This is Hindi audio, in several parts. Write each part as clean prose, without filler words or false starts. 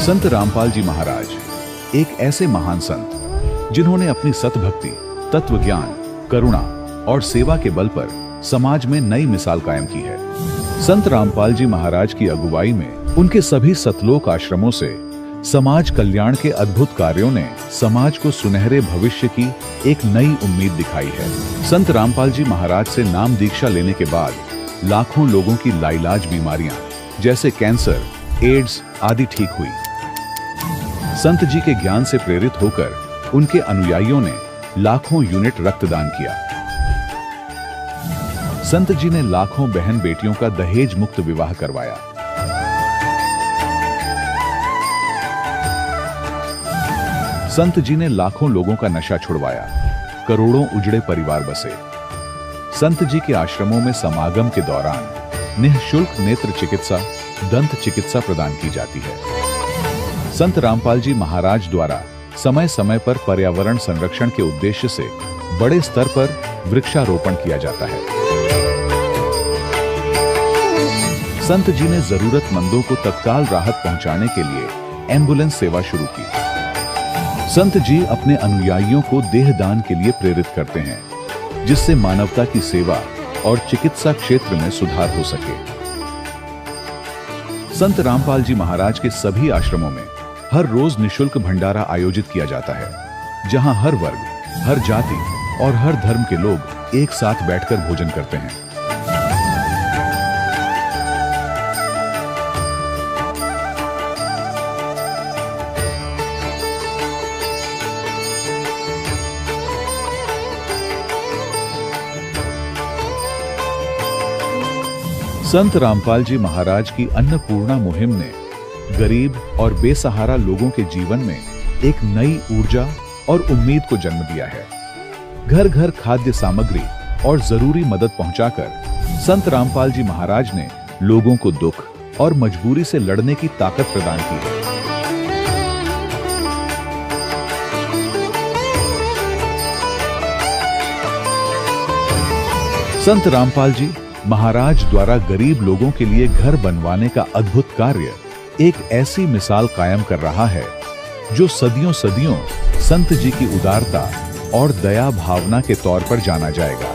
संत रामपाल जी महाराज एक ऐसे महान संत जिन्होंने अपनी सतभक्ति, तत्व ज्ञान, करुणा और सेवा के बल पर समाज में नई मिसाल कायम की है। संत रामपाल जी महाराज की अगुवाई में उनके सभी सतलोक आश्रमों से समाज कल्याण के अद्भुत कार्यों ने समाज को सुनहरे भविष्य की एक नई उम्मीद दिखाई है। संत रामपाल जी महाराज से नाम दीक्षा लेने के बाद लाखों लोगों की लाइलाज बीमारियां जैसे कैंसर, एड्स आदि ठीक हुई। संत जी के ज्ञान से प्रेरित होकर उनके अनुयायियों ने लाखों यूनिट रक्तदान किया। संत जी ने लाखों बहन बेटियों का दहेज मुक्त विवाह करवाया। संत जी ने लाखों लोगों का नशा छुड़वाया, करोड़ों उजड़े परिवार बसे। संत जी के आश्रमों में समागम के दौरान निःशुल्क नेत्र चिकित्सा, दंत चिकित्सा प्रदान की जाती है। संत रामपाल जी महाराज द्वारा समय समय पर पर्यावरण संरक्षण के उद्देश्य से बड़े स्तर पर वृक्षारोपण किया जाता है। संत जी ने जरूरतमंदों को तत्काल राहत पहुंचाने के लिए एम्बुलेंस सेवा शुरू की। संत जी अपने अनुयायियों को देहदान के लिए प्रेरित करते हैं, जिससे मानवता की सेवा और चिकित्सा क्षेत्र में सुधार हो सके। संत रामपाल जी महाराज के सभी आश्रमों में हर रोज निःशुल्क भंडारा आयोजित किया जाता है, जहां हर वर्ग, हर जाति और हर धर्म के लोग एक साथ बैठकर भोजन करते हैं। संत रामपाल जी महाराज की अन्नपूर्णा मुहिम ने गरीब और बेसहारा लोगों के जीवन में एक नई ऊर्जा और उम्मीद को जन्म दिया है। घर घर खाद्य सामग्री और जरूरी मदद पहुंचाकर संत रामपाल जी महाराज ने लोगों को दुख और मजबूरी से लड़ने की ताकत प्रदान की है। संत रामपाल जी महाराज द्वारा गरीब लोगों के लिए घर बनवाने का अद्भुत कार्य एक ऐसी मिसाल कायम कर रहा है जो सदियों सदियों संत जी की उदारता और दया भावना के तौर पर जाना जाएगा।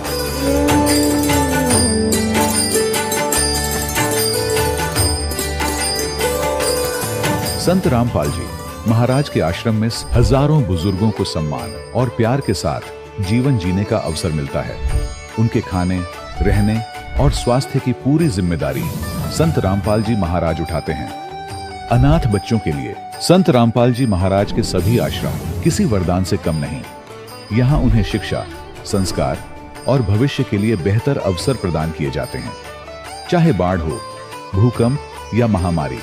संत रामपाल जी महाराज के आश्रम में हजारों बुजुर्गों को सम्मान और प्यार के साथ जीवन जीने का अवसर मिलता है। उनके खाने, रहने और स्वास्थ्य की पूरी जिम्मेदारी संत रामपाल जी महाराज उठाते हैं। अनाथ बच्चों के लिए संत रामपाल जी महाराज के सभी आश्रम किसी वरदान से कम नहीं। यहाँ उन्हें शिक्षा, संस्कार और भविष्य के लिए बेहतर अवसर प्रदान किए जाते हैं। चाहे बाढ़ हो, भूकंप या महामारी,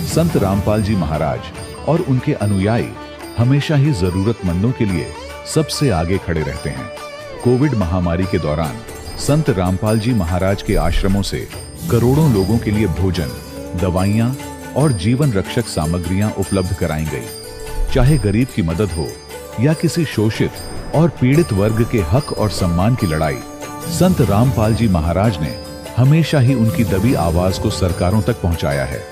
संत रामपाल जी महाराज और उनके अनुयायी हमेशा ही जरूरतमंदों के लिए सबसे आगे खड़े रहते हैं। कोविड महामारी के दौरान संत रामपाल जी महाराज के आश्रमों से करोड़ों लोगों के लिए भोजन, दवाइयां और जीवन रक्षक सामग्रियां उपलब्ध कराई गई। चाहे गरीब की मदद हो या किसी शोषित और पीड़ित वर्ग के हक और सम्मान की लड़ाई, संत रामपाल जी महाराज ने हमेशा ही उनकी दबी आवाज को सरकारों तक पहुंचाया है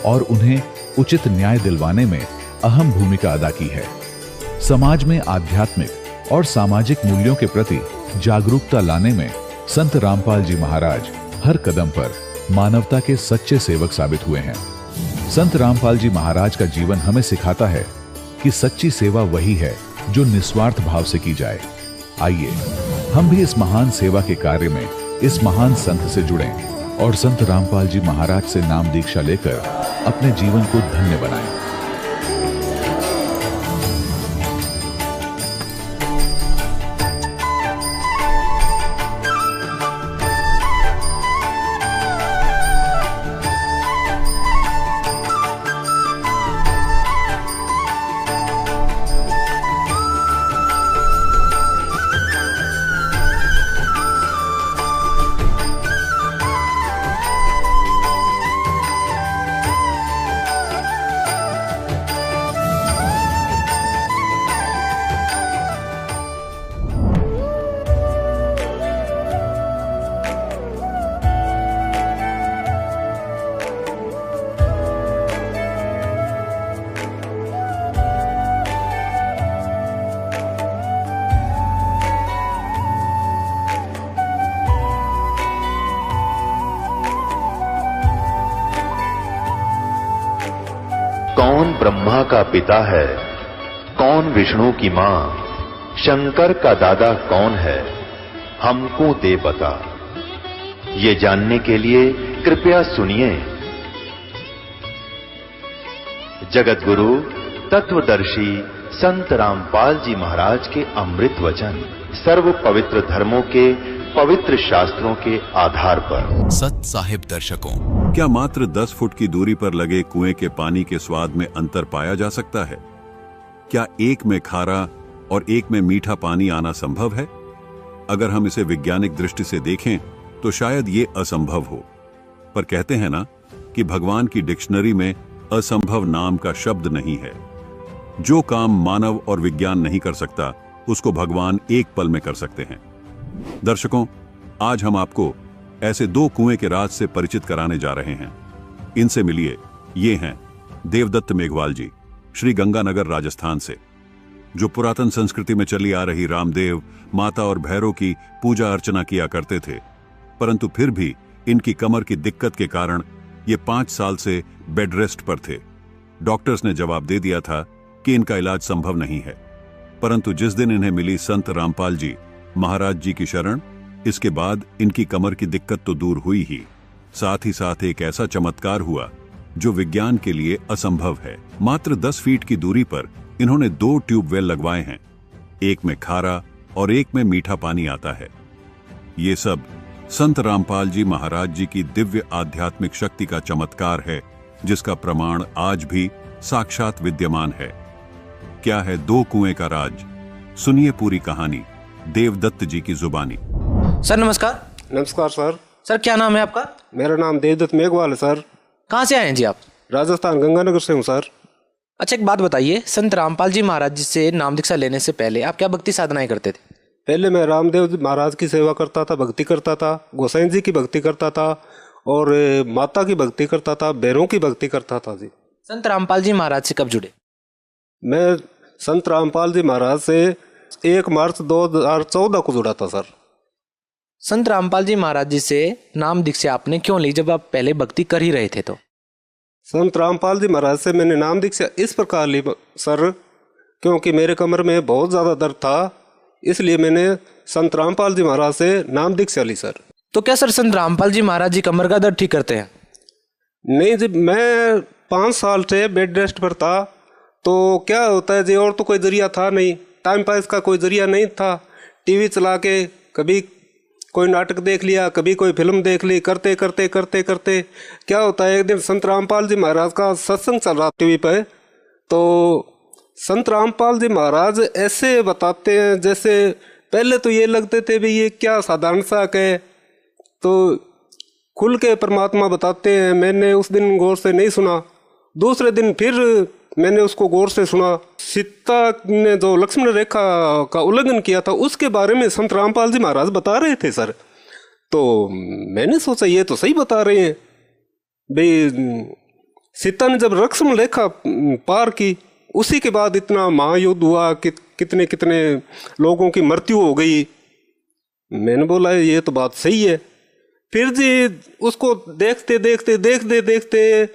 और उन्हें उचित न्याय दिलवाने में अहम भूमिका अदा की है। समाज में आध्यात्मिक और सामाजिक मूल्यों के प्रति जागरूकता लाने में संत रामपाल जी महाराज हर कदम पर मानवता के सच्चे सेवक साबित हुए हैं। संत रामपाल जी महाराज का जीवन हमें सिखाता है कि सच्ची सेवा वही है जो निस्वार्थ भाव से की जाए। आइए हम भी इस महान सेवा के कार्य में इस महान संत से जुड़ें और संत रामपाल जी महाराज से नाम दीक्षा लेकर अपने जीवन को धन्य बनाएं। कौन ब्रह्मा का पिता है, कौन विष्णु की मां, शंकर का दादा कौन है, हमको दे बता। ये जानने के लिए कृपया सुनिए। जगत गुरु तत्वदर्शी संत रामपाल जी महाराज के अमृत वचन सर्व पवित्र धर्मों के पवित्र शास्त्रों के आधार पर। सत साहिब दर्शकों, क्या मात्र 10 फुट की दूरी पर लगे कुएं के पानी के स्वाद में अंतर पाया जा सकता है? क्या एक में खारा और एक में मीठा पानी आना संभव है? अगर हम इसे वैज्ञानिक दृष्टि से देखें तो शायद ये असंभव हो, पर कहते हैं ना कि भगवान की डिक्शनरी में असंभव नाम का शब्द नहीं है। जो काम मानव और विज्ञान नहीं कर सकता, उसको भगवान एक पल में कर सकते हैं। दर्शकों, आज हम आपको ऐसे 2 कुएं के राज से परिचित कराने जा रहे हैं। इनसे मिलिए। ये हैं देवदत्त मेघवाल जी, श्री गंगानगर, राजस्थान से, जो पुरातन संस्कृति में चली आ रही रामदेव, माता और भैरव की पूजा अर्चना किया करते थे, परंतु फिर भी इनकी कमर की दिक्कत के कारण ये 5 साल से बेड रेस्ट पर थे। डॉक्टर्स ने जवाब दे दिया था कि इनका इलाज संभव नहीं है, परंतु जिस दिन इन्हें मिली संत रामपाल जी महाराज जी की शरण, इसके बाद इनकी कमर की दिक्कत तो दूर हुई ही, साथ ही साथ एक ऐसा चमत्कार हुआ जो विज्ञान के लिए असंभव है। मात्र 10 फीट की दूरी पर इन्होंने 2 ट्यूबवेल लगवाए हैं। एक में खारा और एक में मीठा पानी आता है। ये सब संत रामपाल जी महाराज जी की दिव्य आध्यात्मिक शक्ति का चमत्कार है, जिसका प्रमाण आज भी साक्षात विद्यमान है। क्या है 2 कुएं का राज? सुनिए पूरी कहानी देवदत्त जी की जुबानी। सर नमस्कार। नमस्कार सर। सर क्या नाम है आपका? मेरा नाम देवदत्त मेघवाल है सर। कहाँ से आए हैं जी आप? राजस्थान गंगानगर से हूँ सर। अच्छा, एक बात बताइए, संत रामपाल जी महाराज जी से नाम दीक्षा लेने से पहले आप क्या भक्ति साधनाएं करते थे? पहले मैं रामदेव महाराज की सेवा करता था, भक्ति करता था, गोसाई जी की भक्ति करता था और माता की भक्ति करता था, भैरों की भक्ति करता था जी। संत रामपाल जी महाराज से कब जुड़े? मैं संत रामपाल जी महाराज से 1 मार्च 2014 को जुड़ा था सर। संत रामपाल जी महाराज जी से नाम दीक्षा आपने क्यों ली जब आप पहले भक्ति कर ही रहे थे? तो संत रामपाल जी महाराज से मैंने नाम दीक्षा इस प्रकार ली सर, क्योंकि मेरे कमर में बहुत ज़्यादा दर्द था, इसलिए मैंने संत रामपाल जी महाराज से नाम दीक्षा ली सर। तो क्या सर संत रामपाल जी महाराज जी कमर का दर्द ठीक करते हैं? नहीं जी, मैं 5 साल से बेड रेस्ट पर था, तो क्या होता है जी, और तो कोई जरिया था नहीं, टाइम पास का कोई जरिया नहीं था। टीवी चला के कभी कोई नाटक देख लिया, कभी कोई फिल्म देख ली, करते करते करते करते क्या होता है, एक दिन संत रामपाल जी महाराज का सत्संग चल रहा टीवी पे, तो संत रामपाल जी महाराज ऐसे बताते हैं जैसे पहले तो ये लगते थे भी ये क्या साधारण सा है, तो खुल के परमात्मा बताते हैं। मैंने उस दिन गौर से नहीं सुना, दूसरे दिन फिर मैंने उसको गौर से सुना। सीता ने जो लक्ष्मण रेखा का उल्लंघन किया था, उसके बारे में संत रामपाल जी महाराज बता रहे थे सर। तो मैंने सोचा ये तो सही बता रहे हैं भाई, सीता ने जब लक्ष्मण रेखा पार की, उसी के बाद इतना महायुद्ध हुआ कि कितने कितने लोगों की मृत्यु हो गई। मैंने बोला ये तो बात सही है। फिर जी उसको देखते देखते देखते देखते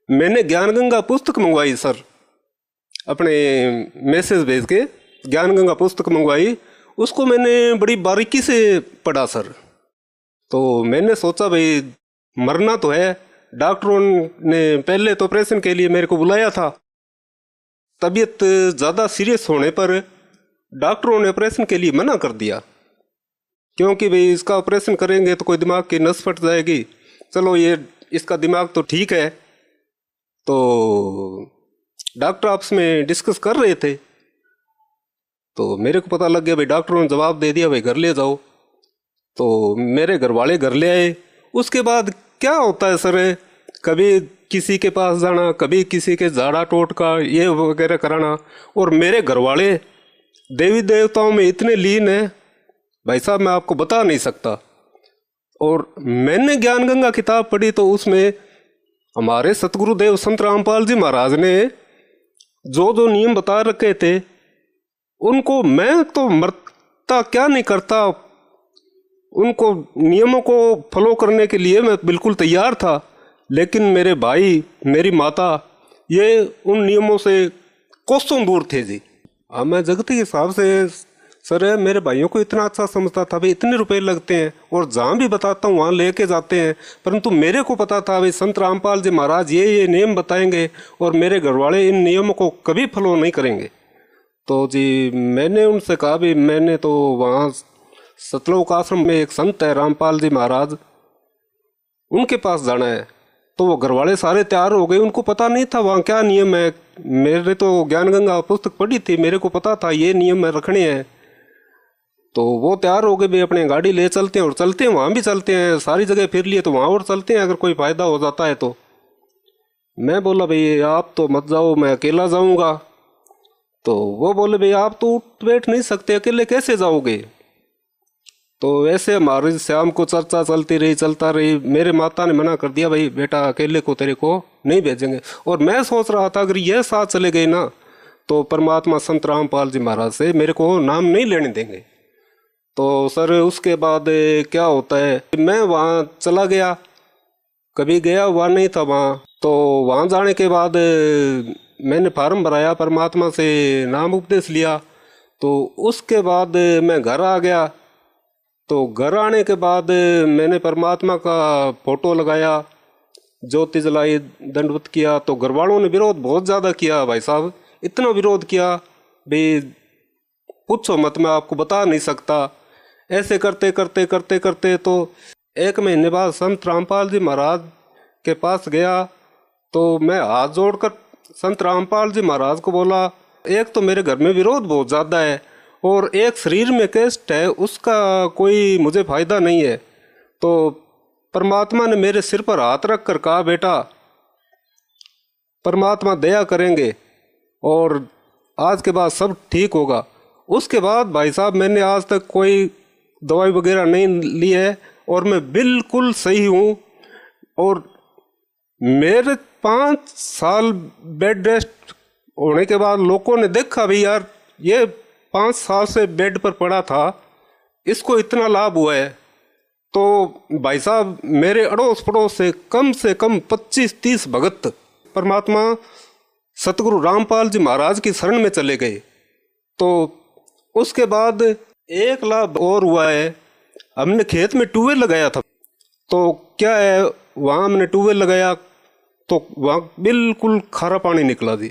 मैंने ज्ञान गंगा पुस्तक मंगवाई सर, अपने मैसेज भेज के ज्ञान गंगा पुस्तक मंगवाई, उसको मैंने बड़ी बारीकी से पढ़ा सर। तो मैंने सोचा भाई मरना तो है, डॉक्टरों ने पहले तो ऑपरेशन के लिए मेरे को बुलाया था। तबीयत ज़्यादा सीरियस होने पर डॉक्टरों ने ऑपरेशन के लिए मना कर दिया, क्योंकि भाई इसका ऑपरेशन करेंगे तो कोई दिमाग की नस फट जाएगी। चलो ये इसका दिमाग तो ठीक है। तो डॉक्टर आपस में डिस्कस कर रहे थे, तो मेरे को पता लग गया भाई, डॉक्टरों ने जवाब दे दिया भाई घर ले जाओ। तो मेरे घर वाले घर ले आए। उसके बाद क्या होता है सर, कभी किसी के पास जाना, कभी किसी के झाड़ा टोटका ये वगैरह कराना, और मेरे घर वाले देवी देवताओं में इतने लीन है भाई साहब, मैं आपको बता नहीं सकता। और मैंने ज्ञान गंगा किताब पढ़ी तो उसमें हमारे सतगुरुदेव संत रामपाल जी महाराज ने जो जो नियम बता रखे थे, उनको मैं तो मरता क्या नहीं करता, उनको नियमों को फॉलो करने के लिए मैं बिल्कुल तैयार था। लेकिन मेरे भाई, मेरी माता, ये उन नियमों से कोसों दूर थे जी। हाँ, मैं जगती के हिसाब से सर मेरे भाइयों को इतना अच्छा समझता था भाई इतने रुपए लगते हैं, और जहाँ भी बताता हूँ वहाँ लेके जाते हैं, परंतु मेरे को पता था भाई संत रामपाल जी महाराज ये नियम बताएंगे और मेरे घरवाले इन नियमों को कभी फॉलो नहीं करेंगे। तो जी मैंने उनसे कहा भी मैंने तो वहाँ सतलोक आश्रम में एक संत है रामपाल जी महाराज, उनके पास जाना है। तो वो घरवाले सारे तैयार हो गए, उनको पता नहीं था वहाँ क्या नियम है। मेरे तो ज्ञान गंगा पुस्तक पढ़ी थी, मेरे को पता था ये नियम रखने हैं। तो वो तैयार हो गए भाई अपने गाड़ी ले चलते हैं, और चलते हैं वहाँ भी चलते हैं, सारी जगह फिर लिए तो वहाँ और चलते हैं अगर कोई फ़ायदा हो जाता है तो। मैं बोला भाई आप तो मत जाओ, मैं अकेला जाऊँगा। तो वो बोले भाई आप तो उठ बैठ नहीं सकते, अकेले कैसे जाओगे। तो ऐसे हमारे शाम को चर्चा चलता रही। मेरे माता ने मना कर दिया भाई बेटा अकेले को तेरे को नहीं भेजेंगे। और मैं सोच रहा था अगर ये साथ चले गए ना तो परमात्मा संत रामपाल जी महाराज से मेरे को नाम नहीं लेने देंगे। तो सर उसके बाद क्या होता है, मैं वहाँ चला गया, कभी गया हुआ नहीं था वहाँ। तो वहाँ जाने के बाद मैंने फार्म भराया, परमात्मा से नाम उपदेश लिया। तो उसके बाद मैं घर आ गया। तो घर आने के बाद मैंने परमात्मा का फोटो लगाया, ज्योति जलाई, दंडवत किया। तो घर वालों ने विरोध बहुत ज़्यादा किया भाई साहब, इतना विरोध किया भाई पूछो मत, मैं आपको बता नहीं सकता। ऐसे करते करते करते करते तो एक महीने बाद संत रामपाल जी महाराज के पास गया। तो मैं हाथ जोड़कर संत रामपाल जी महाराज को बोला, एक तो मेरे घर में विरोध बहुत ज़्यादा है और एक शरीर में कष्ट है, उसका कोई मुझे फ़ायदा नहीं है। तो परमात्मा ने मेरे सिर पर हाथ रख कर कहा बेटा परमात्मा दया करेंगे और आज के बाद सब ठीक होगा। उसके बाद भाई साहब मैंने आज तक कोई दवाई वगैरह नहीं ली है और मैं बिल्कुल सही हूँ। और मेरे 5 साल बेड रेस्ट होने के बाद लोगों ने देखा भी यार ये 5 साल से बेड पर पड़ा था, इसको इतना लाभ हुआ है। तो भाई साहब मेरे अड़ोस पड़ोस से कम 25-30 भगत परमात्मा सतगुरु रामपाल जी महाराज की शरण में चले गए। तो उसके बाद एक लाभ और हुआ है, हमने खेत में ट्यूबवेल लगाया था। तो क्या है वहाँ हमने ट्यूबवेल लगाया तो वहाँ बिल्कुल खारा पानी निकला जी।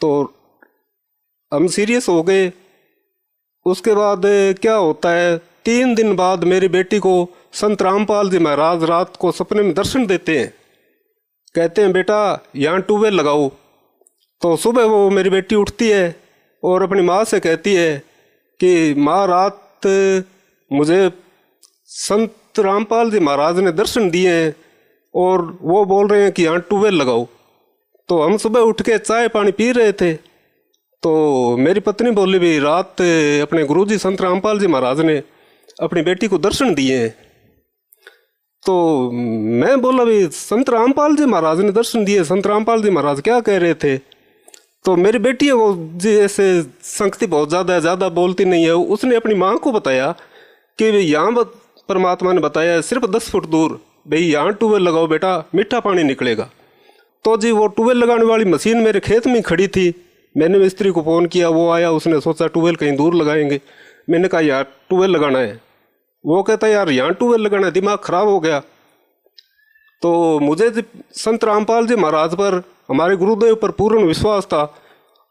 तो हम सीरियस हो गए। उसके बाद क्या होता है 3 दिन बाद मेरी बेटी को संत रामपाल जी महाराज रात को सपने में दर्शन देते हैं, कहते हैं बेटा यहाँ ट्यूबवेल लगाओ। तो सुबह वो मेरी बेटी उठती है और अपनी माँ से कहती है कि माँ रात मुझे संत रामपाल जी महाराज ने दर्शन दिए हैं और वो बोल रहे हैं कि यहाँ ट्यूबवेल लगाओ। तो हम सुबह उठ के चाय पानी पी रहे थे। तो मेरी पत्नी बोली भी रात अपने गुरुजी संत रामपाल जी महाराज ने अपनी बेटी को दर्शन दिए हैं। तो मैं बोला भी संत रामपाल जी महाराज ने दर्शन दिए, संत रामपाल जी महाराज क्या कह रहे थे। तो मेरी बेटी है वो जैसे संगति बहुत ज़्यादा बोलती नहीं है, उसने अपनी माँ को बताया कि यहाँ परमात्मा ने बताया सिर्फ 10 फुट दूर भाई यहाँ ट्यूबवेल लगाओ बेटा मीठा पानी निकलेगा। तो जी वो ट्यूबवेल लगाने वाली मशीन मेरे खेत में खड़ी थी। मैंने मिस्त्री को फ़ोन किया, वो आया, उसने सोचा ट्यूबवेल कहीं दूर लगाएंगे। मैंने कहा यार ट्यूबवेल लगाना है। वो कहता यार यहाँ ट्यूबवेल लगाना है, दिमाग ख़राब हो गया। तो मुझे संत रामपाल जी महाराज पर हमारे गुरुदेव पर पूर्ण विश्वास था।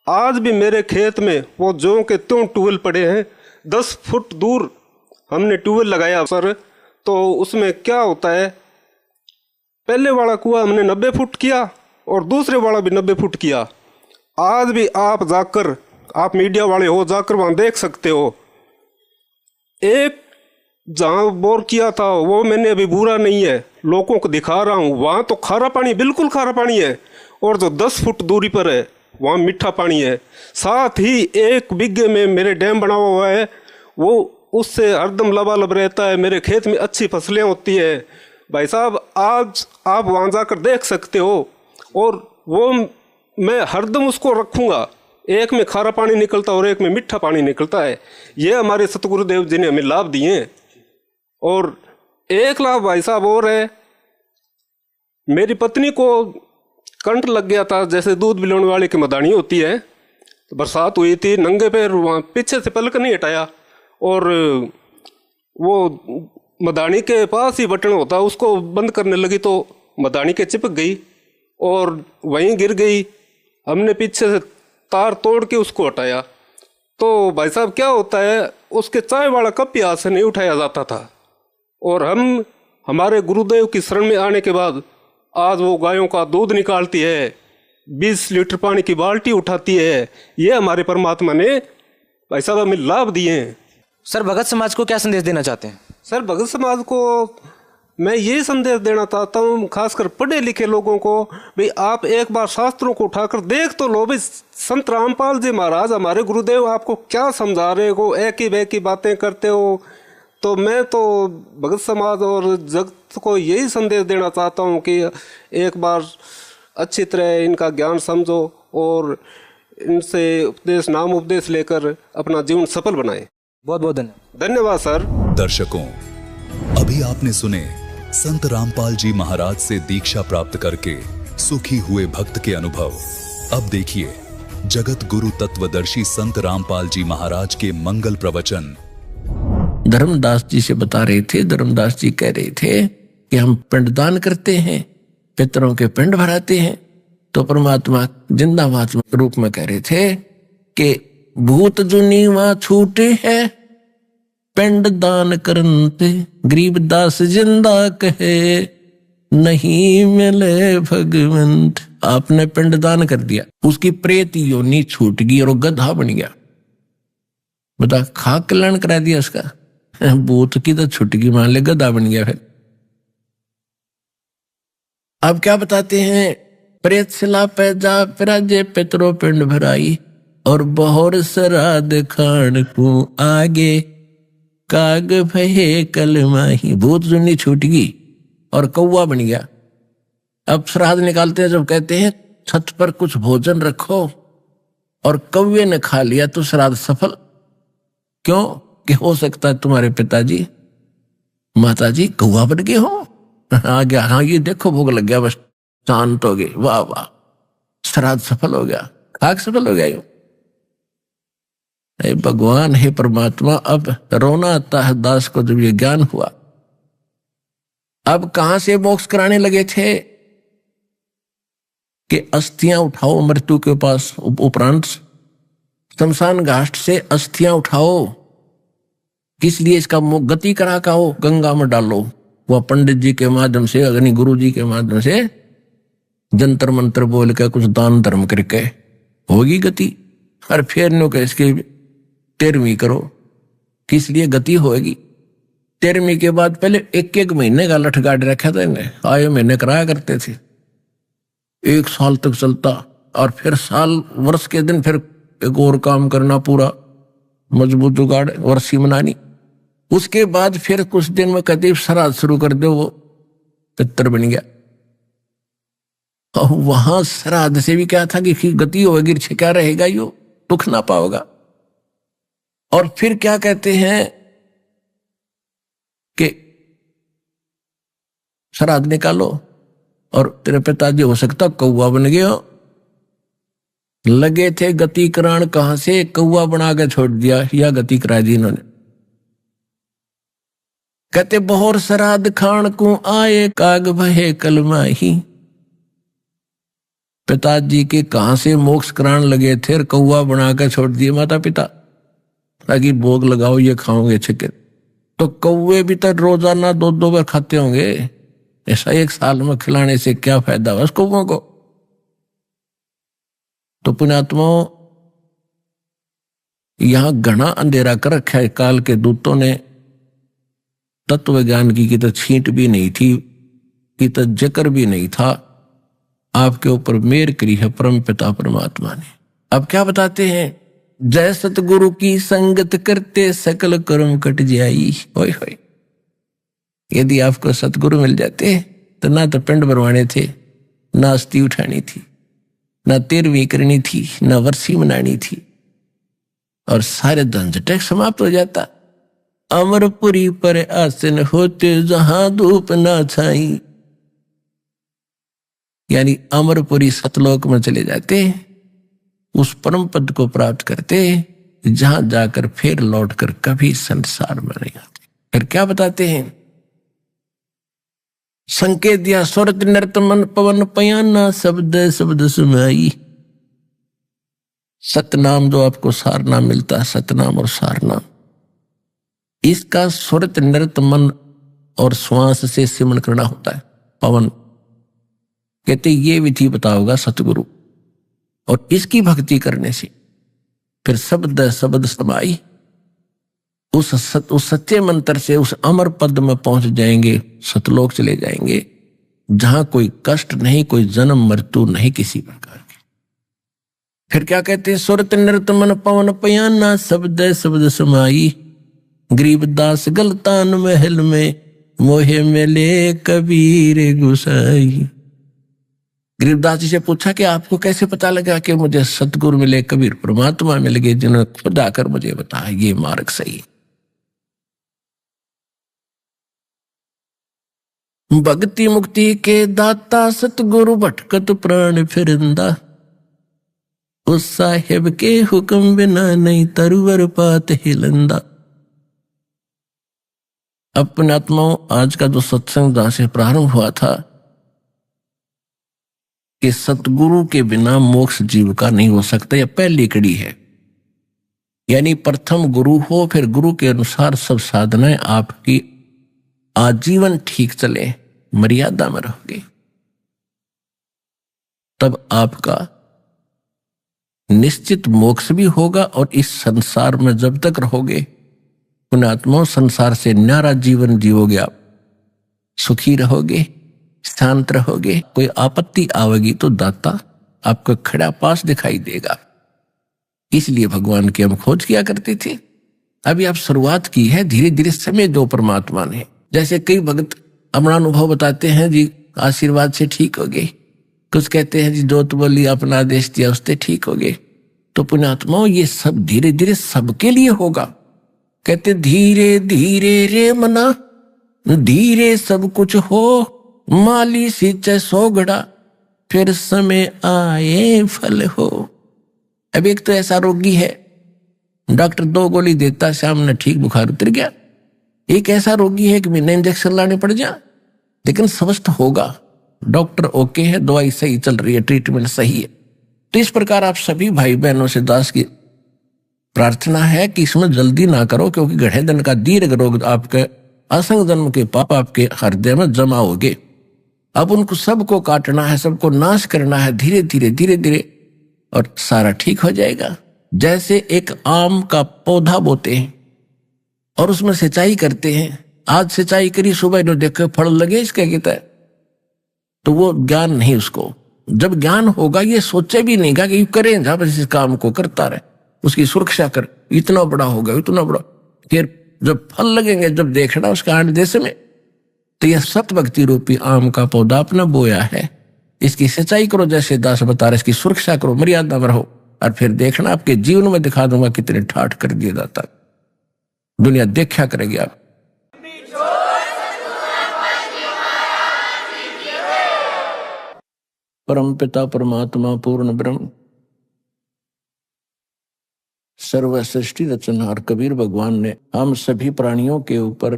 आज भी मेरे खेत में वो ज्यों के त्यों ट्यूबवेल पड़े हैं। 10 फुट दूर हमने ट्यूबवेल लगाया सर। तो उसमें क्या होता है, पहले वाला कुआं हमने 90 फुट किया और दूसरे वाला भी 90 फुट किया। आज भी आप जाकर, आप मीडिया वाले हो, जाकर वहाँ देख सकते हो। एक जहाँ बोर किया था वो मैंने अभी बुरा नहीं है, लोगों को दिखा रहा हूँ। वहाँ तो खारा पानी, बिल्कुल खारा पानी है, और जो 10 फुट दूरी पर है वहाँ मीठा पानी है। साथ ही 1 बीघे में मेरे डैम बना हुआ है, वो उससे हरदम लबालब रहता है। मेरे खेत में अच्छी फसलें होती है। भाई साहब आज आप वहाँ जाकर देख सकते हो। और वो मैं हरदम उसको रखूँगा, एक में खारा पानी निकलता और एक में मीठा पानी निकलता है। ये हमारे सतगुरुदेव जी ने हमें लाभ दिए हैं। और एक लाभ भाई साहब और है, मेरी पत्नी को करंट लग गया था। जैसे दूध बिलाने वाले की मदानी होती है, तो बरसात हुई थी, नंगे पैर वहाँ पीछे से पलक नहीं हटाया, और वो मदानी के पास ही बटन होता, उसको बंद करने लगी तो मदानी के चिपक गई और वहीं गिर गई। हमने पीछे से तार तोड़ के उसको हटाया। तो भाई साहब क्या होता है, उसके चाय वाला कप ही हाथ से नहीं उठाया जाता था। और हम हमारे गुरुदेव की शरण में आने के बाद आज वो गायों का दूध निकालती है, 20 लीटर पानी की बाल्टी उठाती है। ये हमारे परमात्मा ने भाई साहब हमें लाभ दिए हैं। सर, भगत समाज को क्या संदेश देना चाहते हैं? सर, भगत समाज को मैं ये संदेश देना चाहता हूँ, खासकर पढ़े लिखे लोगों को, भाई आप एक बार शास्त्रों को उठाकर देख तो लो। भाई संत रामपाल जी महाराज हमारे गुरुदेव आपको क्या समझा रहे हो, एक ही की बातें करते हो। तो मैं तो भगत समाज और जगत को यही संदेश देना चाहता हूँ कि एक बार अच्छी तरह इनका ज्ञान समझो और इनसे उपदेश नाम उपदेश लेकर अपना जीवन सफल बनाएं। बहुत बहुत धन्यवाद। धन्यवाद सर। दर्शकों, अभी आपने सुने संत रामपाल जी महाराज से दीक्षा प्राप्त करके सुखी हुए भक्त के अनुभव। अब देखिए जगत गुरु तत्वदर्शी संत रामपाल जी महाराज के मंगल प्रवचन। धर्मदास जी से बता रहे थे। धर्मदास जी कह रहे थे कि हम पिंडदान करते हैं, पितरों के पिंड भराते हैं। तो परमात्मा जिंदाबाद रूप में कह रहे थे कि भूत जुनी वहां छूटे है, पिंड दान करते गरीबदास जिंदा कहे, नहीं मिले भगवंत। आपने पिंड दान कर दिया, उसकी प्रेत योनि छूट गई और वो गधा बन गया। बता, खाक कल्याण करा दिया उसका। भूत की तो छुट गई, मान ले गधा बन गया। फिर अब क्या बताते हैं, प्रेत सिला पैजा पिराजे पितरो पिंड भराई, और बहुर श्राद्ध खान को आगे, काग भये कल माही। भूत जुनी छूट गई और कौवा बन गया। अब श्राद्ध निकालते हैं, जब कहते हैं छत पर कुछ भोजन रखो और कौवे ने खा लिया तो श्राद्ध सफल। क्यों? कि हो सकता है तुम्हारे पिताजी माताजी कौवा बन गए हो। आ गया, हाँ ये देखो भोग लग गया, बस शांत हो गए। वाह वाह, श्राद्ध सफल हो गया, खाक सफल हो गया। यो भगवान हे परमात्मा, अब रोना आता है दास को जब ये ज्ञान हुआ। अब कहां से मोक्ष कराने लगे थे कि अस्थियां उठाओ मृत्यु के पास उपरांत, शमशान घाट से अस्थियां उठाओ। किस लिए? इसका गति करा का हो, गंगा में डालो। वह पंडित जी के माध्यम से, अग्नि गुरु जी के माध्यम से जंतर मंत्र बोल के कुछ दान धर्म करके होगी गति। और फिर नो के इसकी 13वीं करो। किस लिए गति होगी? 13वीं के बाद पहले 1-1 महीने का लठ गाड़ रखा था इन्हें, आए महीने कराया करते थे। 1 साल तक चलता, और फिर साल वर्ष के दिन फिर एक और काम करना, पूरा मजबूत जुगाड़ वर्षी मनानी। उसके बाद फिर कुछ दिन में कहते श्राद्ध शुरू कर दो, वो पितर बन गया। और वहां श्राद्ध से भी क्या था कि गति होगी, क्या रहेगा, यो दुख ना पाओगा। और फिर क्या कहते हैं कि श्राद्ध निकालो और तेरे पिताजी हो सकता कौवा बन गए हो। लगे थे गति करान, कहां से कौवा बना के छोड़ दिया, या गति करा दी इन्होंने। कहते बहुर श्राद्ध खान को आए, काग भये कल माही। पिताजी के कहां से मोक्ष करान लगे थे, कौवा बना के छोड़ दिए माता पिता, ताकि भोग लगाओ ये खाओगे चिकन। तो कौवे भी तो रोजाना 2-2 बार खाते होंगे, ऐसा 1 साल में खिलाने से क्या फायदा हुआ उस कौवों को? तो पुण्यात्माओं, यहां घना अंधेरा कर रखा है काल के दूतों ने। तत्व ज्ञान की तो छींट भी नहीं थी, की तो जिक्र भी नहीं था। आपके ऊपर मेर करी है परम पिता परमात्मा ने। अब क्या बताते हैं, जय सतगुरु की संगत करते सकल कर्म कट जाई। होय होय, यदि आपको सतगुरु मिल जाते तो ना तो पिंड भरवाने थे, ना अस्थि उठानी थी, ना 13वीं करनी थी, ना वर्षी मनानी थी, और सारे झंझट समाप्त हो जाता। अमरपुरी पर आसन होते जहां धूप ना छाई, यानी अमरपुरी सतलोक में चले जाते, उस परम पद को प्राप्त करते जहां जाकर फिर लौटकर कभी संसार में नहीं आते। फिर क्या बताते हैं? संकेत दिया सुरत नृत मन पवन पयाना शब्द शब्द सुनाई। सतनाम जो आपको सारनाम मिलता है, सतनाम और सारनाम, इसका सुरत नृत मन और श्वास से सिमरण करना होता है। पवन कहते ये विधि बताओगा सतगुरु, और इसकी भक्ति करने से फिर शब्द शब्द समाई उस सच्चे मंत्र से उस अमर पद में पहुंच जाएंगे, सतलोक चले जाएंगे जहां कोई कष्ट नहीं, कोई जन्म मृत्यु नहीं किसी प्रकार की। फिर क्या कहते हैं? सुरत नृत मन पवन पयाना शब्द शब्द समाई। गरीबदास गलतान महल में मोहे मिले कबीर गुसाई। गरीबदास जी से पूछा कि आपको कैसे पता लगा कि मुझे सतगुरु मिले, कबीर परमात्मा मिल गए, जिन्होंने खुद आकर मुझे बताया ये मार्ग सही। भक्ति मुक्ति के दाता सतगुरु भटकत प्राण फिरंदा, उस साहेब के हुक्म बिना नहीं तरुवर पात हिलंदा। अपने आत्माओं, आज का जो सत्संग जहां से प्रारंभ हुआ था कि सतगुरु के बिना मोक्ष जीव का नहीं हो सकता, यह पहली कड़ी है। यानी प्रथम गुरु हो, फिर गुरु के अनुसार सब साधनाएं आपकी आजीवन ठीक चले, मर्यादा में रहोगे, तब आपका निश्चित मोक्ष भी होगा। और इस संसार में जब तक रहोगे पुण्यात्माओं, संसार से न्यारा जीवन जीवोगे, आप सुखी रहोगे, शांत रहोगे। कोई आपत्ति आवेगी तो दाता आपको खड़ा पास दिखाई देगा। इसलिए भगवान की हम खोज किया करते थे। अभी आप शुरुआत की है, धीरे धीरे समय दो परमात्मा ने। जैसे कई भक्त अपना अनुभव बताते हैं, जी आशीर्वाद से ठीक हो गए, कुछ कहते हैं जी जोत बोली अपना आदेश दिया उससे ठीक हो गए। तो पुण्यात्माओं, ये सब धीरे धीरे सबके लिए होगा। कहते धीरे धीरे रे मना, धीरे सब कुछ हो, माली सिंचे सोगड़ा, फिर समय आए फल हो। अब एक तो ऐसा रोगी है, डॉक्टर 2 गोली देता, शाम ने ठीक बुखार उतर गया। एक ऐसा रोगी है कि बिना इंजेक्शन लाने पड़ जा, लेकिन स्वस्थ होगा, डॉक्टर ओके है, दवाई सही चल रही है, ट्रीटमेंट सही है। तो इस प्रकार आप सभी भाई बहनों से दास की प्रार्थना है कि इसमें जल्दी ना करो, क्योंकि गढ़े दिन का दीर्घ रोग आपके असंग जन्म के पाप आपके हृदय में जमा होगे। अब उनको सबको काटना है, सबको नाश करना है, धीरे धीरे धीरे धीरे, और सारा ठीक हो जाएगा। जैसे एक आम का पौधा बोते हैं और उसमें सिंचाई करते हैं, आज सिंचाई करी, सुबह जो देखे फल लगे, इसका कहता है, तो वो ज्ञान नहीं उसको। जब ज्ञान होगा ये सोचे भी नहीं कि करें, जहां इस काम को करता रहे, उसकी सुरक्षा कर, इतना बड़ा होगा, इतना बड़ा, फिर जब फल लगेंगे, जब देखना उसका आठ देश में। तो यह सत भक्ति रूपी आम का पौधा अपना बोया है, इसकी सिंचाई करो, जैसे दास बता रहे, इसकी सुरक्षा करो, मर्यादा में रहो, और फिर देखना आपके जीवन में दिखा दूंगा कितने ठाठ कर दिया जाता, दुनिया देखा करेगी आप। परम पिता परमात्मा पूर्ण ब्रह्म सर्व सृष्टि रचनहार कबीर भगवान ने हम सभी प्राणियों के ऊपर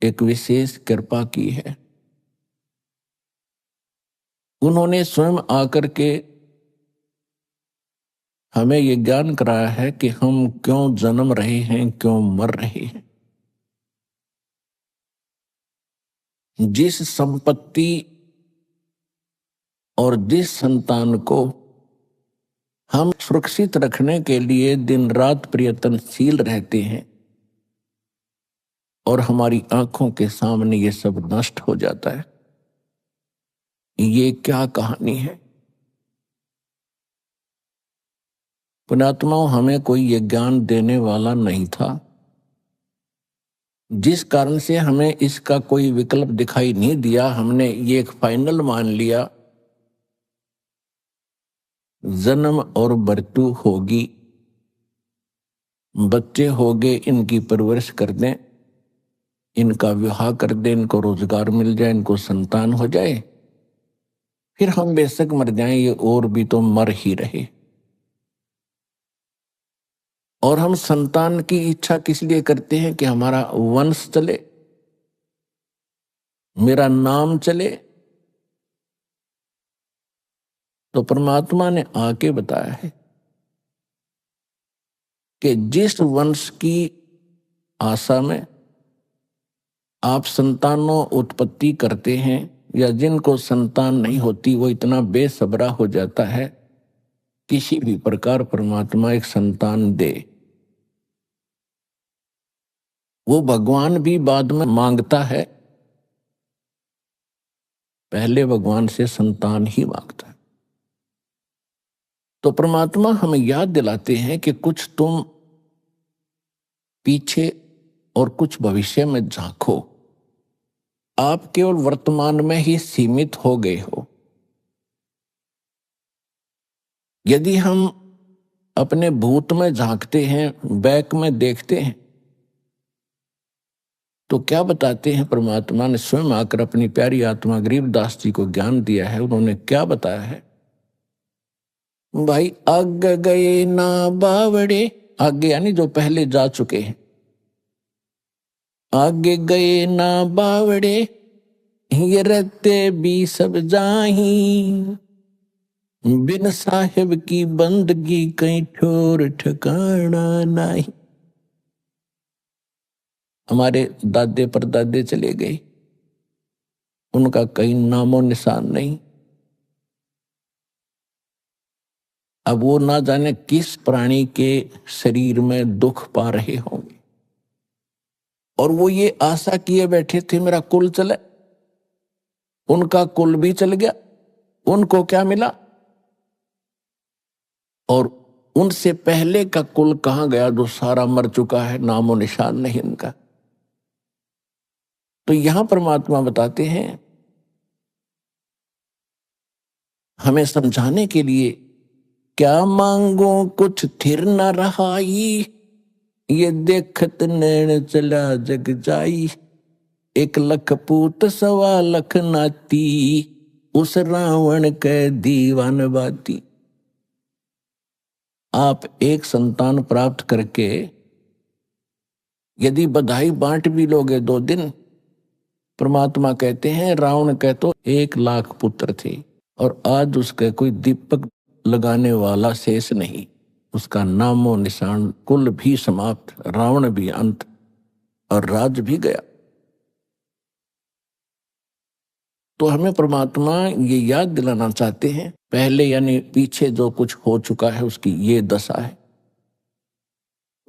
एक विशेष कृपा की है। उन्होंने स्वयं आकर के हमें ये ज्ञान कराया है कि हम क्यों जन्म रहे हैं, क्यों मर रहे हैं। जिस संपत्ति और जिस संतान को हम सुरक्षित रखने के लिए दिन रात प्रयत्नशील रहते हैं और हमारी आंखों के सामने ये सब नष्ट हो जाता है, ये क्या कहानी है। पुण्यात्माओं, हमें कोई ये ज्ञान देने वाला नहीं था, जिस कारण से हमें इसका कोई विकल्प दिखाई नहीं दिया। हमने ये एक फाइनल मान लिया, जन्म और मृत्यु होगी, बच्चे होंगे, इनकी परवरिश कर दें, इनका विवाह कर दें, इनको रोजगार मिल जाए, इनको संतान हो जाए, फिर हम बेशक मर जाएं, ये और भी तो मर ही रहे। और हम संतान की इच्छा किस लिए करते हैं? कि हमारा वंश चले, मेरा नाम चले। तो परमात्मा ने आके बताया है कि जिस वंश की आशा में आप संतानों उत्पत्ति करते हैं, या जिनको संतान नहीं होती, वो इतना बेसब्रा हो जाता है किसी भी प्रकार परमात्मा एक संतान दे। वो भगवान भी बाद में मांगता है, पहले भगवान से संतान ही मांगता है। तो परमात्मा हमें याद दिलाते हैं कि कुछ तुम पीछे और कुछ भविष्य में झांको। आप केवल वर्तमान में ही सीमित हो गए हो। यदि हम अपने भूत में झांकते हैं, बैक में देखते हैं, तो क्या बताते हैं? परमात्मा ने स्वयं आकर अपनी प्यारी आत्मा गरीबदास जी को ज्ञान दिया है। उन्होंने क्या बताया है? भाई आग गए ना बावड़े, आगे यानी जो पहले जा चुके हैं, आगे गए ना बावड़े, ये रहते भी सब जाही, बिन साहिब की बंदगी कहीं ठोर ठिकाना नहीं। हमारे दादे परदादे चले गए, उनका कहीं नामो निशान नहीं। अब वो ना जाने किस प्राणी के शरीर में दुख पा रहे होंगे, और वो ये आशा किए बैठे थे मेरा कुल चले। उनका कुल भी चल गया, उनको क्या मिला? और उनसे पहले का कुल कहां गया जो सारा मर चुका है, नामो निशान नहीं उनका। तो यहां परमात्मा बताते हैं हमें समझाने के लिए, क्या मांगो कुछ थिर न रहाई, ये देखत नैन चला जग जाई, 1,00,000 पूत 1,25,00,000 नाती, उस रावण के दीवान बाती। आप एक संतान प्राप्त करके यदि बधाई बांट भी लोगे 2 दिन, परमात्मा कहते हैं रावण के तो 1,00,000 पुत्र थे, और आज उसके कोई दीपक लगाने वाला शेष नहीं। उसका नामो निशान, कुल भी समाप्त, रावण भी अंत, और राज भी गया। तो हमें परमात्मा ये याद दिलाना चाहते हैं, पहले यानी पीछे जो कुछ हो चुका है उसकी ये दशा है।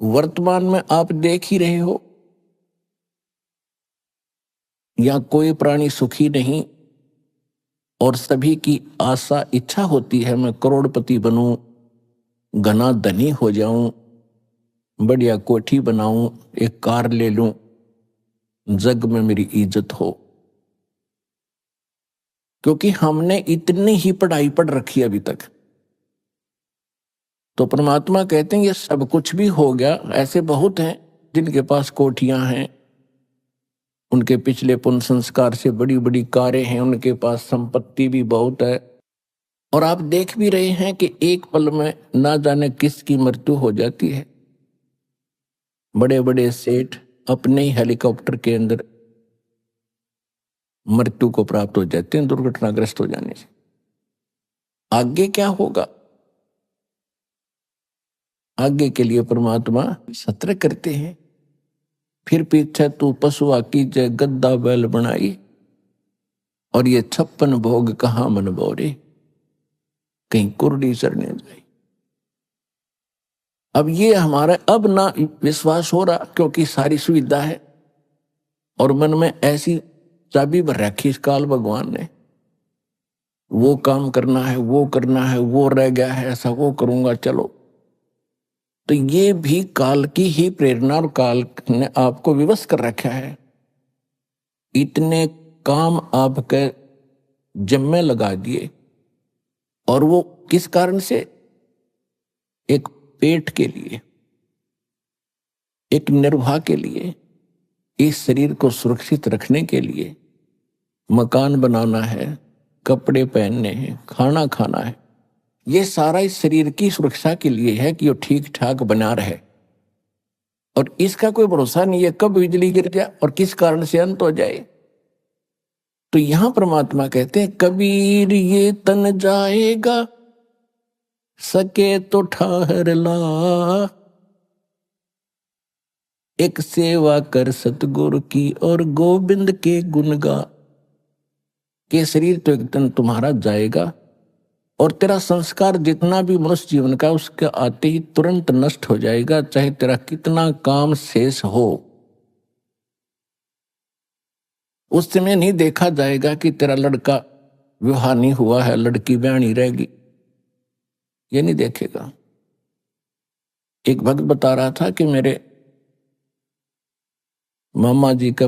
वर्तमान में आप देख ही रहे हो, या कोई प्राणी सुखी नहीं, और सभी की आशा इच्छा होती है मैं करोड़पति बनूं, घना धनी हो जाऊं, बढ़िया कोठी बनाऊं, एक कार ले लूं, जग में मेरी इज्जत हो। क्योंकि हमने इतनी ही पढ़ाई पढ़ रखी अभी तक। तो परमात्मा कहते हैं ये सब कुछ भी हो गया। ऐसे बहुत हैं जिनके पास कोठियां हैं, उनके पिछले पुण्य संस्कार से बड़ी बड़ी कारें हैं, उनके पास संपत्ति भी बहुत है, और आप देख भी रहे हैं कि एक पल में ना जाने किसकी मृत्यु हो जाती है। बड़े बड़े सेठ अपने ही हेलीकॉप्टर के अंदर मृत्यु को प्राप्त हो जाते हैं दुर्घटनाग्रस्त हो जाने से। आगे क्या होगा, आगे के लिए परमात्मा सतर्क करते हैं। फिर पीछे तू पशुआ की जय गद्दा बैल बनाई, और ये 56 भोग कहाँ मन बोरे, कहीं कुर्डी चढ़ने जाए। अब ये हमारा अब ना विश्वास हो रहा, क्योंकि सारी सुविधा है, और मन में ऐसी चाबी भर रखी इस काल भगवान ने, वो काम करना है, वो करना है, वो रह गया है, ऐसा वो करूंगा चलो। तो ये भी काल की ही प्रेरणा, और काल ने आपको विवश कर रखा है। इतने काम आपके जिम्मे लगा दिए, और वो किस कारण से? एक पेट के लिए, एक निर्वाह के लिए, इस शरीर को सुरक्षित रखने के लिए। मकान बनाना है, कपड़े पहनने हैं, खाना खाना है। ये सारा इस शरीर की सुरक्षा के लिए है कि वो ठीक ठाक बना रहे। और इसका कोई भरोसा नहीं है कब बिजली गिर जाए और किस कारण से अंत हो जाए। तो यहां परमात्मा कहते हैं, कबीर ये तन जाएगा, सके तो ठहर ला, एक सेवा कर सतगुरु की और गोविंद के गुण गा। के शरीर तो एक दिन तुम्हारा जाएगा और तेरा संस्कार जितना भी मनुष्य जीवन का उसके आते ही तुरंत नष्ट हो जाएगा, चाहे तेरा कितना काम शेष हो। उस समय नहीं देखा जाएगा कि तेरा लड़का विवाह नहीं हुआ है, लड़की ब्याही रहेगी, ये नहीं देखेगा। एक भक्त बता रहा था कि मेरे मामा जी का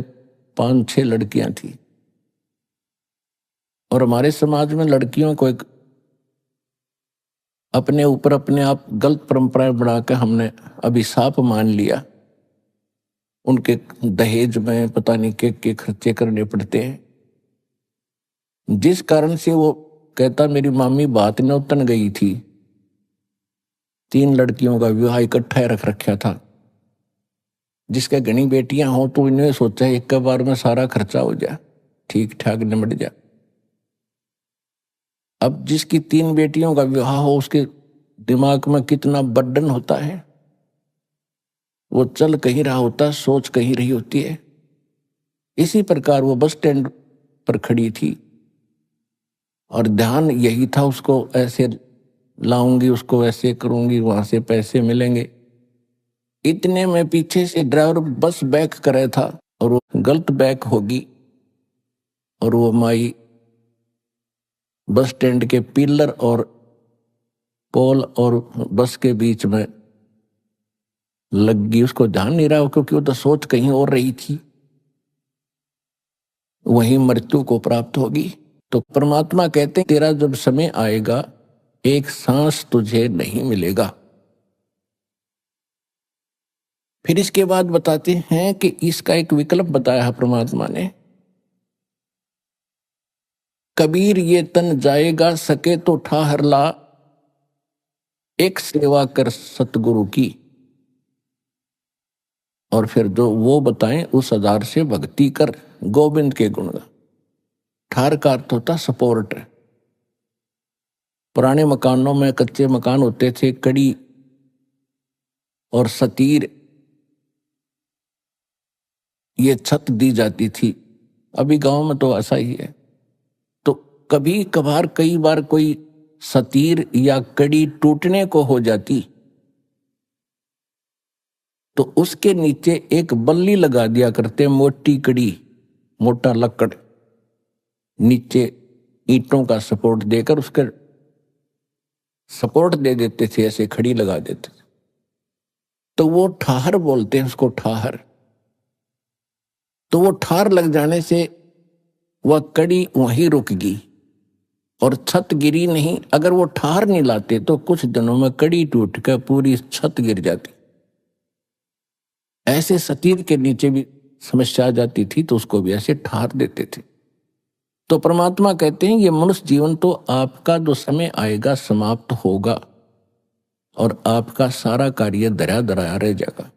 5-6 लड़कियां थी और हमारे समाज में लड़कियों को एक अपने ऊपर अपने आप गलत परंपराएं बनाकर हमने अभिशाप मान लिया। उनके दहेज में पता नहीं के खर्चे करने पड़ते हैं, जिस कारण से वो कहता मेरी मामी बात न उतन गई थी। 3 लड़कियों का विवाह इकट्ठा रख रखा था। जिसके घनी बेटियां हों तो इन्हें सोचा एक बार में सारा खर्चा हो जाए, ठीक ठाक निमट जाए। अब जिसकी 3 बेटियों का विवाह हो उसके दिमाग में कितना बर्डन होता है। वो चल कहीं रहा होता, सोच कहीं रही होती है। इसी प्रकार वो बस स्टैंड पर खड़ी थी और ध्यान यही था, उसको ऐसे लाऊंगी, उसको ऐसे करूंगी, वहां से पैसे मिलेंगे। इतने में पीछे से ड्राइवर बस बैक करे था और वो गलत बैक होगी और वो माई बस स्टैंड के पिलर और पोल और बस के बीच में लग गई। उसको ध्यान नहीं रहा क्योंकि वो तो सोच कहीं और रही थी। वहीं मृत्यु को प्राप्त होगी। तो परमात्मा कहते हैं तेरा जब समय आएगा एक सांस तुझे नहीं मिलेगा। फिर इसके बाद बताते हैं कि इसका एक विकल्प बताया है परमात्मा ने, कबीर ये तन जाएगा, सके तो ठाहर ला, एक सेवा कर सतगुरु की। और फिर जो वो बताएं उस आधार से भक्ति कर, गोविंद के गुण गा। ठार का अर्थ होता सपोर्ट। पुराने मकानों में कच्चे मकान होते थे, कड़ी और सतीर ये छत दी जाती थी। अभी गांव में तो ऐसा ही है। तो कभी कभार कई बार कोई सतीर या कड़ी टूटने को हो जाती तो उसके नीचे एक बल्ली लगा दिया करते, मोटी कड़ी, मोटा लकड़, नीचे ईंटों का सपोर्ट देकर उसके सपोर्ट दे देते थे, ऐसे खड़ी लगा देते थे। तो वो ठाहर बोलते हैं उसको, ठाहर। तो वो ठार लग जाने से वह कड़ी वहीं रुक गई और छत गिरी नहीं। अगर वो ठार नहीं लाते तो कुछ दिनों में कड़ी टूट कर पूरी छत गिर जाती। ऐसे सतीर के नीचे भी समस्या आ जाती थी तो उसको भी ऐसे ठार देते थे। तो परमात्मा कहते हैं ये मनुष्य जीवन तो आपका जो समय आएगा समाप्त होगा और आपका सारा कार्य दरा दराया रह जाएगा।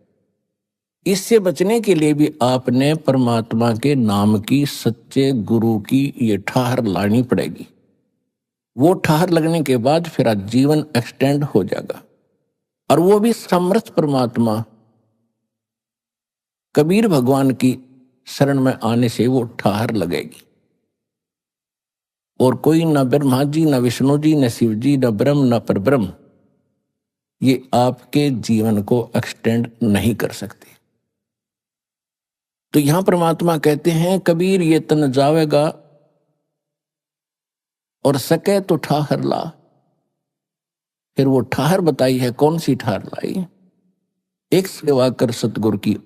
इससे बचने के लिए भी आपने परमात्मा के नाम की, सच्चे गुरु की ये ठाहर लानी पड़ेगी। वो ठाहर लगने के बाद फिर जीवन एक्सटेंड हो जाएगा। और वो भी समर्थ परमात्मा कबीर भगवान की शरण में आने से वो ठाहर लगेगी। और कोई न ब्रह्मा जी, न विष्णु जी, न शिव जी, न ब्रह्म, न परब्रह्म ये आपके जीवन को एक्सटेंड नहीं कर सकते। तो यहां परमात्मा कहते हैं कबीर ये तन जावेगा और सके तो ठाहर ला। फिर वो ठाहर बताई है, कौन सी ठाहर लाई? एक सेवा कर सतगुरु की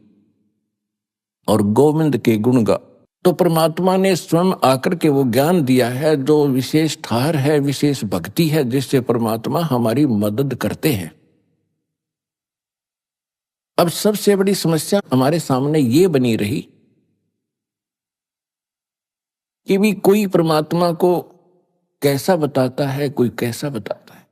और गोविंद के गुण गा। तो परमात्मा ने स्वयं आकर के वो ज्ञान दिया है जो विशेष ठाहर है, विशेष भक्ति है, जिससे परमात्मा हमारी मदद करते हैं। अब सबसे बड़ी समस्या हमारे सामने ये बनी रही कि भी कोई परमात्मा को कैसा बताता है, कोई कैसा बताता है।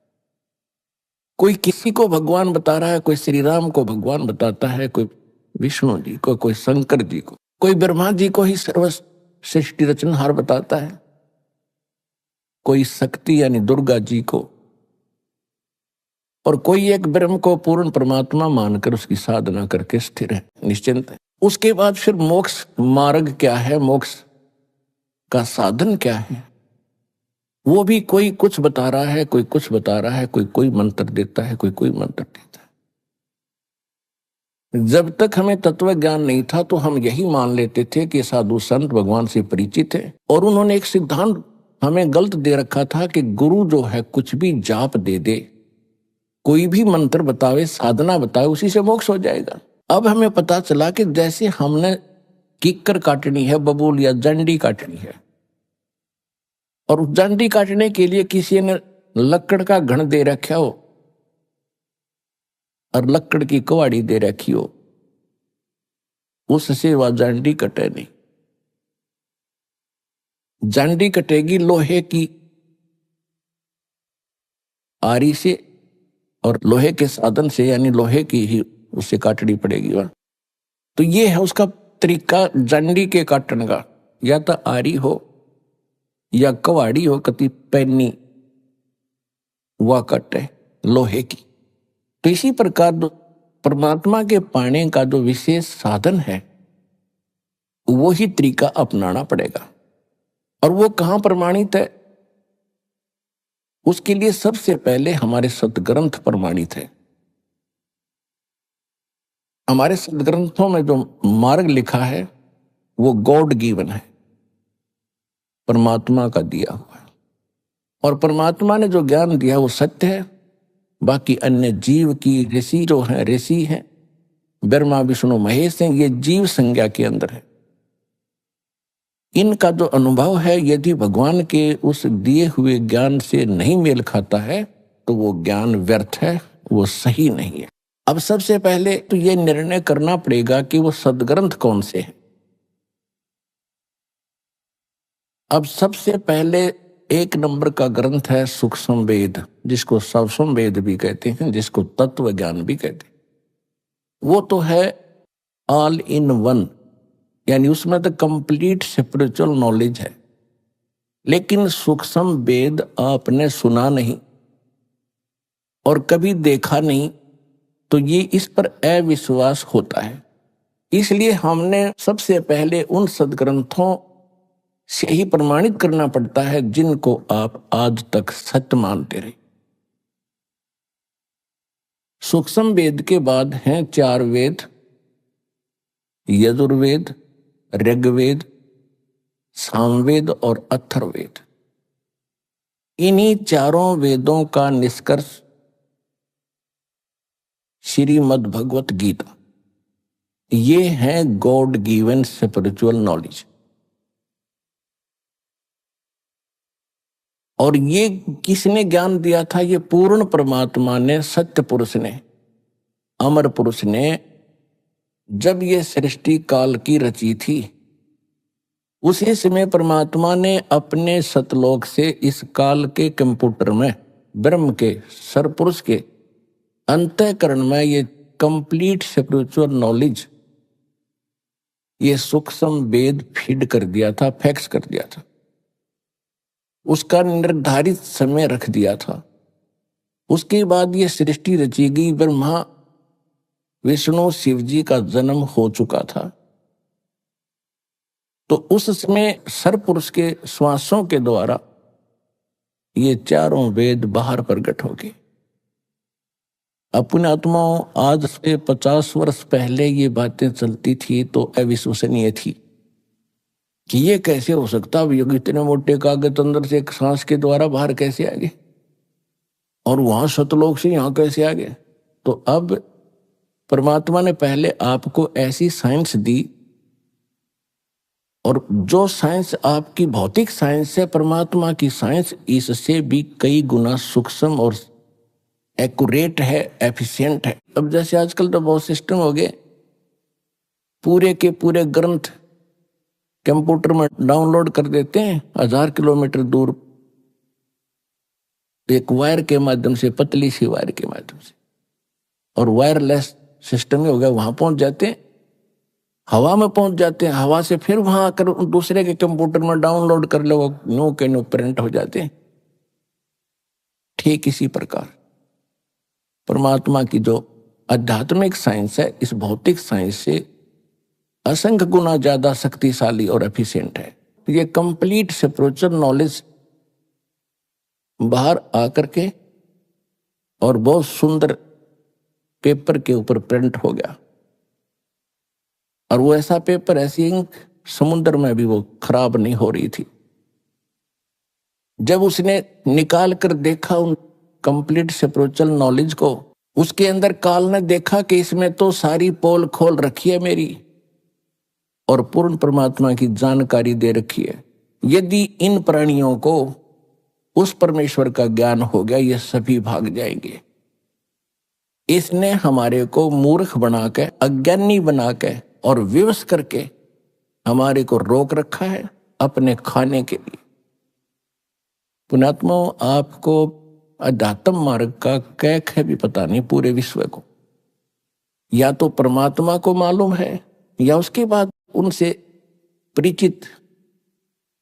कोई किसी को भगवान बता रहा है, कोई श्री राम को भगवान बताता है, कोई विष्णु जी को, कोई शंकर जी को, कोई ब्रह्मा जी को ही सर्व सृष्टि रचनहार बताता है, कोई शक्ति यानी दुर्गा जी को, और कोई एक ब्रह्म को पूर्ण परमात्मा मानकर उसकी साधना करके स्थिर है, निश्चिंत है। उसके बाद फिर मोक्ष मार्ग क्या है, मोक्ष का साधन क्या है, वो भी कोई कुछ बता रहा है, कोई कुछ बता रहा है, कोई मंत्र देता है, कोई मंत्र देता है। जब तक हमें तत्व ज्ञान नहीं था तो हम यही मान लेते थे कि साधु संत भगवान से परिचित है, और उन्होंने एक सिद्धांत हमें गलत दे रखा था कि गुरु जो है कुछ भी जाप दे दे, कोई भी मंत्र बतावे, साधना बतावे, उसी से मोक्ष हो जाएगा। अब हमें पता चला कि जैसे हमने किक्कर काटनी है, बबूल या जंडी काटनी है, और उस जंडी काटने के लिए किसी ने लकड़ का घन दे रखा हो और लकड़ की कुहाड़ी दे रखी हो, उससे वह जंडी कटे नहीं। जंडी कटेगी लोहे की आरी से और लोहे के साधन से, यानी लोहे की ही उससे काटनी पड़ेगी वह। तो ये है उसका तरीका जंडी के काटने का, या तो आरी हो या कवाड़ी हो, कति पैनी वह कटे लोहे की। तो इसी प्रकार परमात्मा के पाने का जो विशेष साधन है वो ही तरीका अपनाना पड़ेगा। और वो कहाँ प्रमाणित है, उसके लिए सबसे पहले हमारे सदग्रंथ प्रमाणित है। हमारे सदग्रंथों में जो मार्ग लिखा है वो गॉड गिवन है, परमात्मा का दिया हुआ है। और परमात्मा ने जो ज्ञान दिया वो सत्य है। बाकी अन्य जीव की ऋषि जो है, ऋषि हैं, ब्रह्मा विष्णु महेश हैं, ये जीव संज्ञा के अंदर है। इनका जो अनुभव है यदि भगवान के उस दिए हुए ज्ञान से नहीं मेल खाता है तो वो ज्ञान व्यर्थ है, वो सही नहीं है। अब सबसे पहले तो ये निर्णय करना पड़ेगा कि वो सदग्रंथ कौन से हैं। अब सबसे पहले एक नंबर का ग्रंथ है सूक्ष्म वेद, जिसको सूक्ष्म वेद भी कहते हैं, जिसको तत्व ज्ञान भी कहते हैं। वो तो है ऑल इन वन, यानी उसमें तो कंप्लीट स्पिरिचुअल नॉलेज है। लेकिन सूक्ष्म वेद आपने सुना नहीं और कभी देखा नहीं तो ये इस पर अविश्वास होता है। इसलिए हमने सबसे पहले उन सदग्रंथों से ही प्रमाणित करना पड़ता है जिनको आप आज तक सत्य मानते रहे। सूक्ष्म वेद के बाद हैं 4 वेद, यजुर्वेद, ऋग्वेद, सामवेद और अथर्ववेद। इन्हीं 4 वेदों का निष्कर्ष श्रीमद् भगवत गीता, ये है गॉड गिवन स्पिरिचुअल नॉलेज। और ये किसने ज्ञान दिया था? ये पूर्ण परमात्मा ने, सत्य पुरुष ने, अमर पुरुष ने जब ये सृष्टि काल की रची थी उसी समय परमात्मा ने अपने सतलोक से इस काल के कंप्यूटर में, ब्रह्म के सरपुरुष के अंतःकरण में ये कंप्लीट स्पिरिचुअल नॉलेज, ये सूक्ष्म वेद फीड कर दिया था, फैक्स कर दिया था, उसका निर्धारित समय रख दिया था। उसके बाद ये सृष्टि रची गई। ब्रह्मा विष्णु शिव जी का जन्म हो चुका था। तो उस समय सरपुरुष के श्वासों के द्वारा ये 4 वेद बाहर प्रकट हो गए। अपने आत्माओं, आज से 50 वर्ष पहले ये बातें चलती थी तो अविश्वसनीय थी कि ये कैसे हो सकता, अब ये इतने मोटे कागज अंदर से एक सांस के द्वारा बाहर कैसे आ गए और वहां सतलोक से यहां कैसे आ गए। तो अब परमात्मा ने पहले आपको ऐसी साइंस दी, और जो साइंस आपकी भौतिक साइंस है, परमात्मा की साइंस इससे भी कई गुना सूक्ष्म और एक्यूरेट है, एफिशिएंट है। अब जैसे आजकल तो बहुत सिस्टम हो गए, पूरे के पूरे ग्रंथ कंप्यूटर में डाउनलोड कर देते हैं 1000 किलोमीटर दूर एक वायर के माध्यम से, पतली सी वायर के माध्यम से, और वायरलेस सिस्टम में हो गया, वहां पहुंच जाते हैं, हवा में पहुंच जाते हैं, हवा से फिर वहां आकर दूसरे के कंप्यूटर में डाउनलोड कर लो, नो के नो प्रिंट हो जाते हैं। ठीक इसी प्रकार परमात्मा की जो आध्यात्मिक साइंस है, इस भौतिक साइंस से असंख्य गुना ज्यादा शक्तिशाली और एफिशिएंट है। ये कंप्लीट स्पिरिचुअल नॉलेज बाहर आकर के और बहुत सुंदर पेपर के ऊपर प्रिंट हो गया, और वो ऐसा पेपर, ऐसी इंक समुद्र में भी वो खराब नहीं हो रही थी। जब उसने निकाल कर देखा उन कंप्लीट स्पिरिचुअल नॉलेज को, उसके अंदर काल ने देखा कि इसमें तो सारी पोल खोल रखी है मेरी, और पूर्ण परमात्मा की जानकारी दे रखी है। यदि इन प्राणियों को उस परमेश्वर का ज्ञान हो गया, ये सभी भाग जाएंगे। इसने हमारे को मूर्ख बना के, अज्ञानी बना के और विवश करके हमारे को रोक रखा है अपने खाने के लिए। पुण्यात्मा, आपको अध्यात्म मार्ग का कैक है भी पता नहीं पूरे विश्व को। या तो परमात्मा को मालूम है, या उसके बाद उनसे परिचित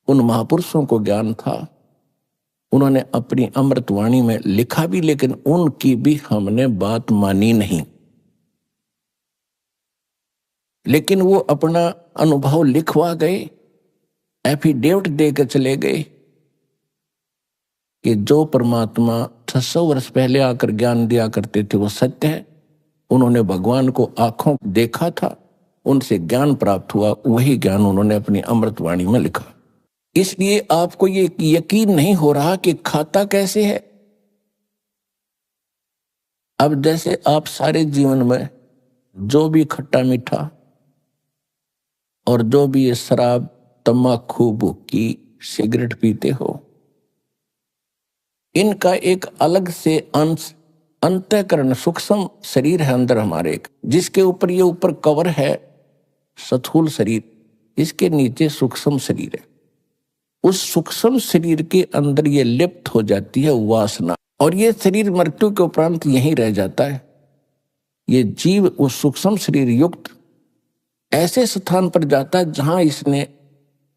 उन महापुरुषों को ज्ञान था, उन्होंने अपनी अमृतवाणी में लिखा भी, लेकिन उनकी भी हमने बात मानी नहीं। लेकिन वो अपना अनुभव लिखवा गए, एफिडेविट देकर चले गए कि जो परमात्मा 600 वर्ष पहले आकर ज्ञान दिया करते थे वो सत्य है। उन्होंने भगवान को आंखों देखा था, उनसे ज्ञान प्राप्त हुआ, वही ज्ञान उन्होंने अपनी अमृतवाणी में लिखा। इसलिए आपको ये यकीन नहीं हो रहा कि खाता कैसे है। अब जैसे आप सारे जीवन में जो भी खट्टा मीठा और जो भी ये शराब, तम्बाकू, भुक्की, सिगरेट पीते हो, इनका एक अलग से अंश अंतःकरण, सूक्ष्म शरीर है अंदर हमारे, जिसके ऊपर ये ऊपर कवर है स्थूल शरीर, इसके नीचे सूक्ष्म शरीर है। उस सूक्ष्म शरीर के अंदर ये लिप्त हो जाती है वासना, और ये शरीर मृत्यु के उपरांत यहीं रह जाता है। ये जीव उस सूक्ष्म शरीर युक्त ऐसे स्थान पर जाता है जहां इसने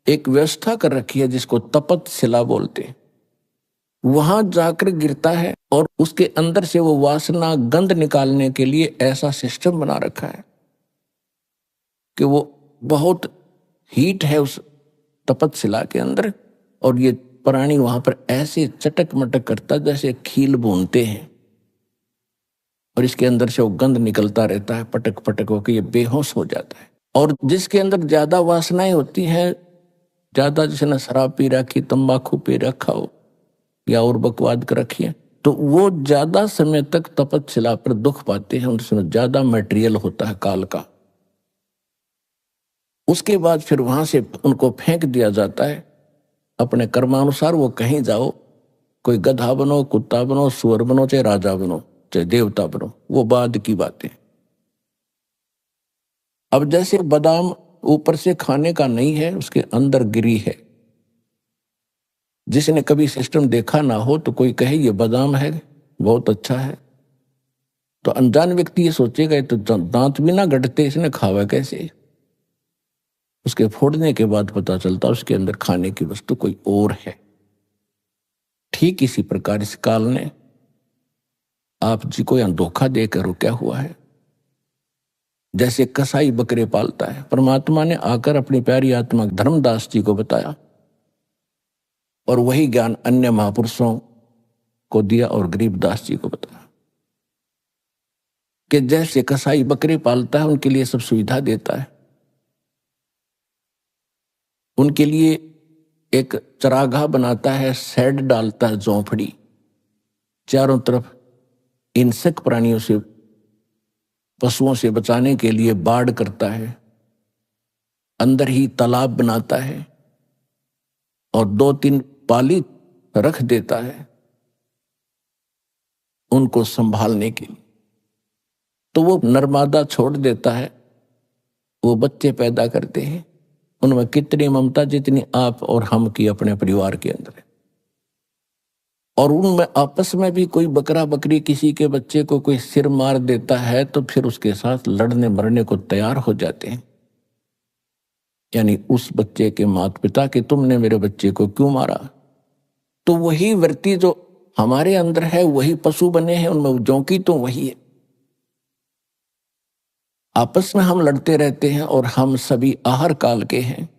एक व्यवस्था कर रखी है, जिसको तपत शिला बोलते हैं। वहां जाकर गिरता है, और उसके अंदर से वो वासना गंध निकालने के लिए ऐसा सिस्टम बना रखा है कि वो बहुत हीट है उस तपत शिला के अंदर, और ये प्राणी वहां पर ऐसे चटक मटक करता जैसे खील भूनते हैं, और इसके अंदर से वो गंध निकलता रहता है, पटक पटक होकर ये बेहोश हो जाता है। और जिसके अंदर ज्यादा वासनाएं होती हैं, ज्यादा जिसने शराब पी रखी, तंबाकू पी रखा हो, या और बकवाद कर रखी है, तो वो ज्यादा समय तक तपत शिला पर दुख पाते हैं, उनमें ज्यादा मटेरियल होता है काल का। उसके बाद फिर वहां से उनको फेंक दिया जाता है अपने कर्मानुसार। वो कहीं जाओ, कोई गधा बनो, कुत्ता बनो, सुअर बनो, चाहे राजा बनो, चाहे देवता बनो, वो बाद की बातें। अब जैसे बादाम ऊपर से खाने का नहीं है, उसके अंदर गिरी है। जिसने कभी सिस्टम देखा ना हो तो कोई कहे ये बादाम है, बहुत अच्छा है, तो अनजान व्यक्ति ये सोचेगा ये तो दांत भी ना गढ़ते, इसने खावा कैसे। उसके फोड़ने के बाद पता चलता उसके अंदर खाने की वस्तु कोई और है। ठीक इसी प्रकार इस काल ने आप जी को यहां धोखा देकर क्या हुआ है। जैसे कसाई बकरे पालता है, परमात्मा ने आकर अपनी प्यारी आत्मा धर्मदास जी को बताया, और वही ज्ञान अन्य महापुरुषों को दिया और गरीबदास जी को बताया कि जैसे कसाई बकरे पालता है, उनके लिए सब सुविधा देता है, उनके लिए एक चरागाह बनाता है, शेड डालता है, झोंपड़ी, चारों तरफ हिंसक प्राणियों से, पशुओं से बचाने के लिए बाड़ करता है, अंदर ही तालाब बनाता है, और 2-3 पाली रख देता है उनको संभालने के लिए। तो वो नर्मदा छोड़ देता है, वो बच्चे पैदा करते हैं, उनमें कितनी ममता जितनी आप और हम की अपने परिवार के अंदर है। और उनमें आपस में भी कोई बकरा बकरी किसी के बच्चे को कोई सिर मार देता है तो फिर उसके साथ लड़ने मरने को तैयार हो जाते हैं। यानी उस बच्चे के माता पिता कि तुमने मेरे बच्चे को क्यों मारा। तो वही वृत्ति जो हमारे अंदर है, वही पशु बने हैं, उनमें जौकी तो वही है। आपस में हम लड़ते रहते हैं और हम सभी आहार काल के हैं।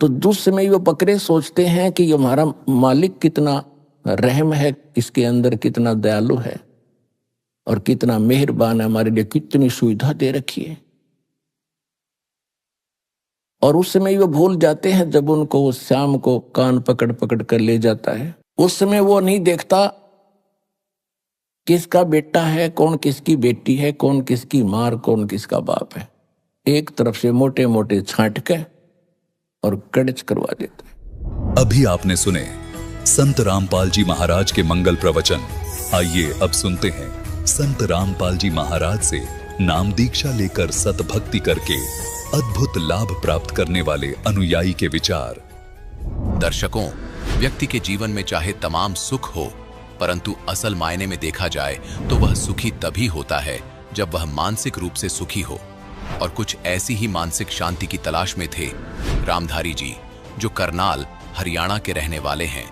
तो दूसरे समय वो बकरे सोचते हैं कि ये हमारा मालिक कितना रहम है, इसके अंदर कितना दयालु है और कितना मेहरबान है, हमारे लिए कितनी सुविधा दे रखी है। और उस समय वो भूल जाते हैं जब उनको उस श्याम को कान पकड़ पकड़ कर ले जाता है। उस समय वो नहीं देखता किसका बेटा है, कौन किसकी बेटी है, कौन किसकी मार, कौन किसका बाप है। एक तरफ से मोटे मोटे छांट के और कड़च करवा देता है। अभी आपने सुने संत रामपाल जी महाराज के मंगल प्रवचन। आइए अब सुनते हैं संत रामपाल जी महाराज से नाम दीक्षा लेकर सतभक्ति करके अद्भुत लाभ प्राप्त करने वाले अनुयायी के विचार। दर्शकों, व्यक्ति के जीवन में चाहे तमाम सुख हो, परंतु असल मायने में देखा जाए तो वह सुखी तभी होता है जब वह मानसिक रूप से सुखी हो। और कुछ ऐसी ही मानसिक शांति की तलाश में थे रामधारी जी, जो करनाल हरियाणा के रहने वाले हैं।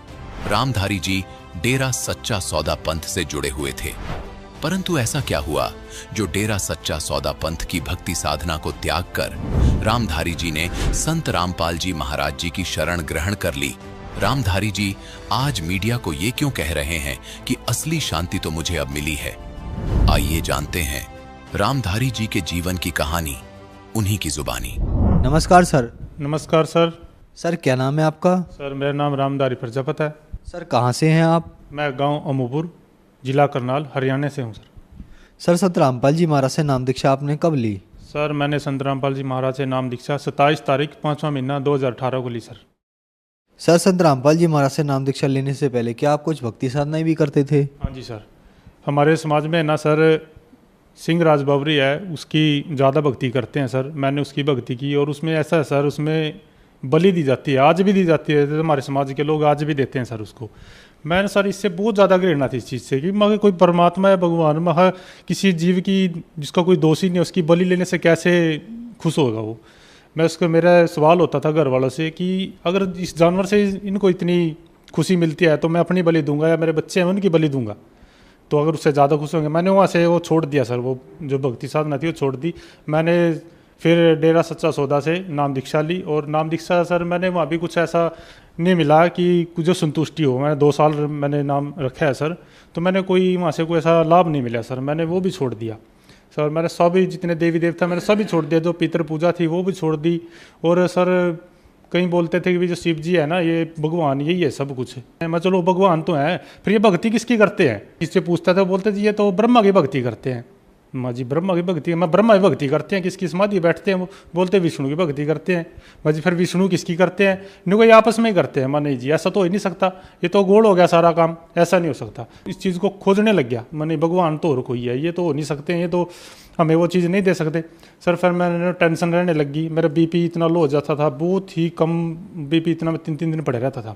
रामधारी जी डेरा सच्चा सौदा पंथ से जुड़े हुए थे, परंतु ऐसा क्या हुआ जो डेरा सच्चा सौदा पंथ की भक्ति साधना को त्याग कर रामधारी जी ने संत रामपाल जी महाराज जी की शरण ग्रहण कर ली। रामधारी जी आज मीडिया को ये क्यों कह रहे हैं कि असली शांति तो मुझे अब मिली है। आइए जानते हैं रामधारी जी के जीवन की कहानी, उन्हीं की जुबानी। नमस्कार सर। नमस्कार सर। सर क्या नाम है आपका? सर मेरा नाम रामधारी प्रजापत है। सर कहाँ से हैं आप? मैं गांव अमूपुर, जिला करनाल, हरियाणा से हूं सर। सर संत रामपाल जी महाराज से नाम दीक्षा आपने कब ली? सर मैंने संत रामपाल जी महाराज से नाम दीक्षा 27 तारीख 5वां महीना 2018 को ली सर। सर संत रामपाल जी महाराज से नाम दीक्षा लेने से पहले क्या आप कुछ भक्ति साधनाएं भी करते थे? हाँ जी सर, हमारे समाज में ना सर सिंह राज बाबरी है, उसकी ज़्यादा भक्ति करते हैं सर। मैंने उसकी भक्ति की और उसमें ऐसा है सर, उसमें बलि दी जाती है, आज भी दी जाती है। तो हमारे समाज के लोग आज भी देते हैं सर उसको। मैंने सर इससे बहुत ज़्यादा घृणा थी इस चीज़ से कि मगर कोई परमात्मा है, भगवान महा किसी जीव की जिसका कोई दोष ही नहीं, उसकी बलि लेने से कैसे खुश होगा वो। मैं उसको, मेरा सवाल होता था घर वालों से कि अगर इस जानवर से इनको इतनी खुशी मिलती है तो मैं अपनी बलि दूंगा या मेरे बच्चे हैं उनकी बलि दूंगा, तो अगर उससे ज़्यादा खुश होंगे। मैंने वहाँ से वो छोड़ दिया सर, वो जो भक्ति साधना थी वो छोड़ दी। मैंने फिर डेरा सच्चा सौदा से नाम दीक्षा ली और नाम दीक्षा सर मैंने वहाँ भी कुछ ऐसा नहीं मिला कि कुछ जो संतुष्टि हो। मैंने 2 साल मैंने नाम रखा है सर, तो मैंने कोई वहाँ से कोई ऐसा लाभ नहीं मिला सर। मैंने वो भी छोड़ दिया सर। मैंने सभी जितने देवी देवता मैंने सभी छोड़ दिया, जो पितृ पूजा थी वो भी छोड़ दी। और सर कहीं बोलते थे कि जो शिव जी है ना, ये भगवान यही है सब कुछ। मैं चलो भगवान तो है, फिर ये भक्ति किसकी करते हैं? इससे पूछता था, बोलते थे ये तो ब्रह्मा की भक्ति करते हैं। माँ जी ब्रह्मा की भक्ति, मैं ब्रह्मा की भक्ति करते हैं, किसकी समाधि बैठते हैं? वो बोलते विष्णु की भक्ति करते हैं। माँ जी फिर विष्णु किसकी करते हैं? नहीं कोई आपस में ही करते हैं। माँ नहीं जी ऐसा तो हो ही नहीं सकता, ये तो गोल हो गया सारा काम, ऐसा नहीं हो सकता। इस चीज़ को खोजने लग गया। मैंने भगवान तो और कोई है, ये तो हो नहीं सकते, ये तो हमें वो चीज़ नहीं दे सकते सर। फिर मैंने टेंशन रहने लगी, मेरा बीपी इतना लो हो जाता था, बहुत ही कम बीपी, इतना मैं 3-3 दिन पड़े रहता था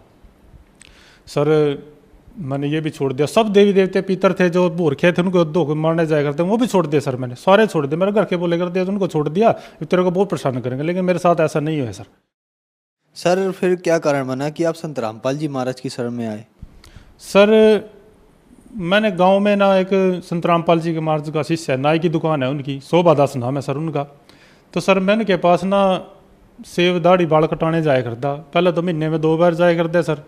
सर। मैंने ये भी छोड़ दिया। सब देवी देवते पितर थे जो भूखे थे उनको धोखे मारने जाया करते हैं, वो भी छोड़ दिए सर। मैंने सारे छोड़ दिए, मेरे घर के बोले करते उनको छोड़ दिया, तेरे को बहुत परेशान करेंगे, लेकिन मेरे साथ ऐसा नहीं हुआ सर। सर फिर क्या कारण बना कि आप संत रामपाल जी महाराज की शरण में आए? सर मैंने गांव में ना एक संत रामपाल जी के महाराज का शिष्य है, नाई की दुकान है उनकी, शोभा दास नाम है सर उनका। तो सर मैं उनके पास ना सेव दाढ़ी बाल कटाने जाया करता। पहले तो महीने में 2 बार जाया करते सर,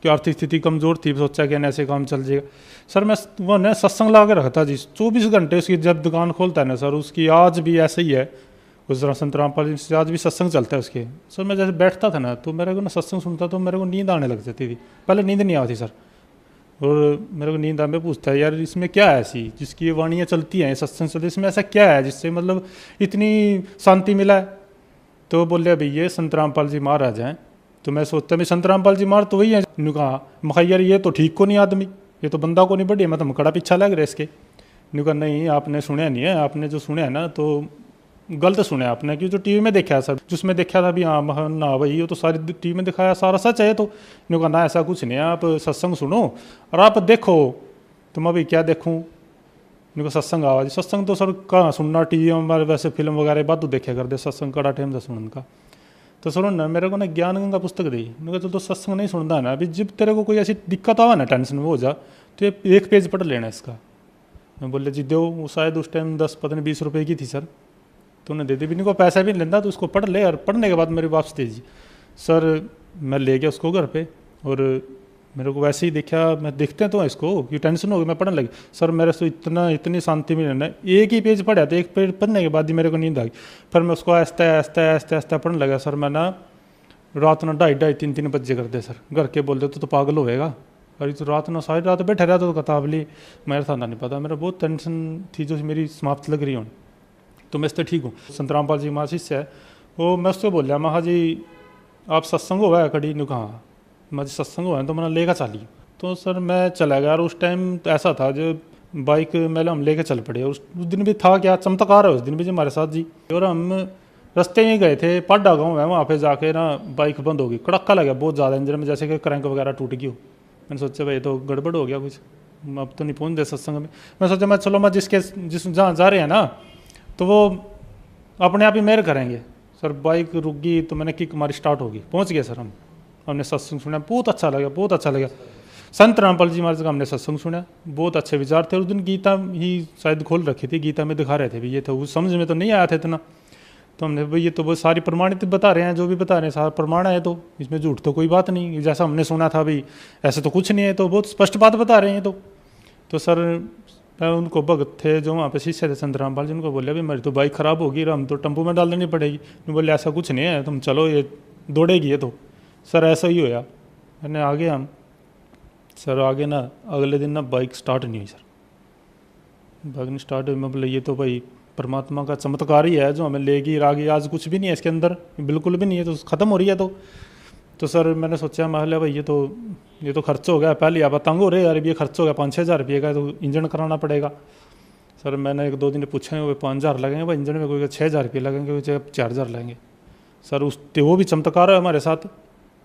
कि आर्थिक स्थिति कमज़ोर थी, सोचा कि ऐसे काम चल जाएगा सर। मैं वो ना सत्संग ला के रखता जी, 24 घंटे उसकी जब दुकान खोलता है ना सर, उसकी आज भी ऐसे ही है। उस तरह संत रामपाल जी से आज भी सत्संग चलता है उसके सर। मैं जैसे बैठता था ना तो मेरे को ना सत्संग सुनता तो मेरे को नींद आने लग जाती थी। पहले नींद नहीं आती सर, और मेरे को नींद आने पूछता है यार इसमें क्या है ऐसी जिसकी ये वाणियाँ चलती हैं, सत्संग चलती, इसमें ऐसा क्या है जिससे मतलब इतनी शांति मिला है? तो बोले भाई ये संत रामपाल जी महाराज हैं। तो मैं सोचता मैं संत रामपाल जी महाराज तो वही है। इन्होंने कहा मखैर ये तो ठीक को नहीं आदमी, ये तो बंदा को नहीं बढ़िया, मैं तो मकड़ा पीछा लग रहा है इसके। इन्होंने कहा नहीं आपने सुना नहीं है, आपने जो सुना है ना तो गलत सुने आपने, कि जो टीवी में देखा है सर, जिसमें देखा था भी हाँ ना भाई ये तो सारी टीवी में दिखाया सारा सच है, तो इन्होंने कहा ना ऐसा कुछ नहीं है, आप सत्संग सुनो और आप देखो। तो मैं भाई क्या देखूँ, इनको सत्संग आवाज, सत्संग तो सर कहाँ सुनना, टीवी में हमारे वैसे फिल्म वगैरह बाद तो देखा कर दे, सत्संग कड़ा टाइम था सुनने का। तो सुनो ना, मेरे को ना ज्ञान गंगा पुस्तक दी, मैंने कहा तो सत्संग नहीं सुनता है ना, अभी जब तेरे को कोई ऐसी दिक्कत आवा ना, टेंशन में हो जा, तो ये 1 पेज पढ़ लेना इसका। मैं बोले जी दो, वो शायद उस टाइम 10 पता नहीं 20 रुपए की थी सर, तो उन्हें दे दी, भी को पैसा भी नहीं लेता, तो उसको पढ़ ले, और पढ़ने के बाद मेरे वापस दे दी सर। मैं ले गया उसको घर पे, और मेरे को वैसे ही देखा, मैं देखते तो इसको ये टेंशन हो गई, मैं पढ़ने लगी सर, मेरे से इतनी शांति में रहना, एक ही पेज पढ़ा, तो एक पेज पढ़ने के बाद ही मेरे को नींद आ गई। फिर मैं उसको आहिस्ता आहिस्ता आहिस्ता आहिस्ता पढ़ने लगा सर। मैं ना रात ना 2:30 3 बजे कर दे सर, घर के बोलते तो पागल होएगा, अरे तो रात ना सारी रात बैठे रहा तो किताब ली, मेरे था नहीं पता, मेरा बहुत टेंशन थी जो मेरी समाप्त लग रही हूँ, तो मैं इससे ठीक हूँ। संत रामपाल जी महाराज शिष्य है वो, मैं उससे बोलिया महा जी आप सत्संग हुआ है कड़ी, नु कहाँ मैं सत्संग हुआ है, तो मैंने लेकर चली। तो सर मैं चला गया, और उस टाइम तो ऐसा था जो बाइक मेले हम लेके चल पड़े, उस दिन भी था क्या चमत्कार है उस दिन भी जी हमारे साथ जी। और हम रास्ते में गए थे, पाडा गाँव है, वहाँ पे जाके ना बाइक बंद हो गई, कड़क्का लगा बहुत ज़्यादा इंजन में, जैसे कि क्रैंक वगैरह टूट गई हो। मैंने सोचा भाई तो गड़बड़ हो गया कुछ, अब तो नहीं पहुँच दे सत्संग में। मैं सोचा मैं चलो मैं जिस जहाँ जा रहे हैं ना, तो वो अपने आप ही मेहर करेंगे सर। बाइक रुक गई तो मैंने किक मारी, स्टार्ट होगी, पहुँच गए सर। हमने सत्संग सुना, बहुत अच्छा लगा, बहुत अच्छा लगा। संत रामपाल जी महाराज का हमने सत्संग सुना, बहुत अच्छे विचार थे। उस दिन गीता ही शायद खोल रखी थी, गीता में दिखा रहे थे भी ये था, उस समझ में तो नहीं आया था इतना, तो हमने भाई ये तो बहुत सारी प्रमाणित बता रहे हैं, जो भी बता रहे हैं सारा प्रमाण है, तो इसमें झूठ तो कोई बात नहीं, जैसा हमने सुना था भाई ऐसे तो कुछ नहीं है, तो बहुत स्पष्ट बात बता रहे हैं। तो सर उनको भगत थे जो वहाँ पे शिष्य थे संत रामपाल जी, उनको बोले भाई मेरी तो बाइक ख़राब होगी, हम तो टेम्पो में डाल देनी पड़ेगी। बोले ऐसा कुछ नहीं है, तुम चलो ये दौड़ेगी ये तो। सर ऐसा ही होया, मैंने आगे हम सर आगे ना अगले दिन ना बाइक स्टार्ट नहीं हुई सर, बाइक नहीं स्टार्ट हुई। मैं बोले ये तो भाई परमात्मा का चमत्कार ही है जो हमें लेगी आगे, आज कुछ भी नहीं है इसके अंदर, बिल्कुल भी नहीं है, तो ख़त्म हो रही है। तो सर मैंने सोचा मैं भाई ये तो खर्च हो गया, पहले आप तंग हो रहे यार, ये खर्च हो गया 5-6 हज़ार रुपये का, तो इंजन कराना पड़ेगा। सर मैंने 1-2 दिन पूछे, वो 5 हज़ार लगेंगे भाई इंजन में, कोई 6 हज़ार रुपये लगेंगे, कोई 4 हज़ार लगेंगे। सर वो भी चमत्कार है हमारे साथ।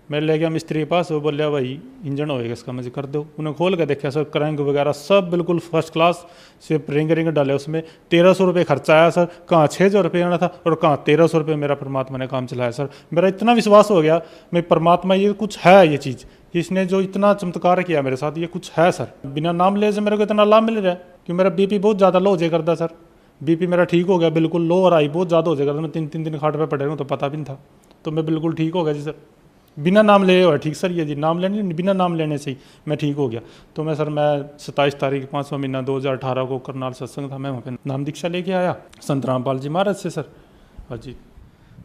मैं ले गया मिस्त्री के पास, वो बोलिया भाई इंजन होएगा इसका, मुझे कर दो। उन्हें खोल के देखा सर, क्रैंक वगैरह सब बिल्कुल फर्स्ट क्लास, सिर्फ रिंग डाले उसमें। 1300 रुपये खर्चा आया सर, कहाँ 6,000 रुपये आना था और कहाँ 1300 रुपये मेरा परमात्मा ने काम चलाया। सर मेरा इतना विश्वास हो गया, मैं परमात्मा ये कुछ है, ये चीज़ इसने जो इतना चमत्कार किया मेरे साथ, ये कुछ है सर। बिना नाम ले से मेरे को इतना लाभ मिल रहा है, क्योंकि मेरा BP बहुत ज़्यादा लो हो जाए करता सर, BP मेरा ठीक हो गया बिल्कुल, लो और आई बहुत ज़्यादा हो जाएगा। मैं 3 दिन खाट पे पड़े हूँ तो पता भी नहीं था, तो मैं बिल्कुल ठीक हो गया जी सर, बिना नाम ले हुआ ठीक सर, ये जी नाम लेने बिना नाम लेने से ही मैं ठीक हो गया। तो मैं 27 तारीख 5वां महीना 2018 को करनाल सत्संग था, मैं वहाँ पे नाम दीक्षा लेके आया संत रामपाल जी महाराज से सर। हाँ जी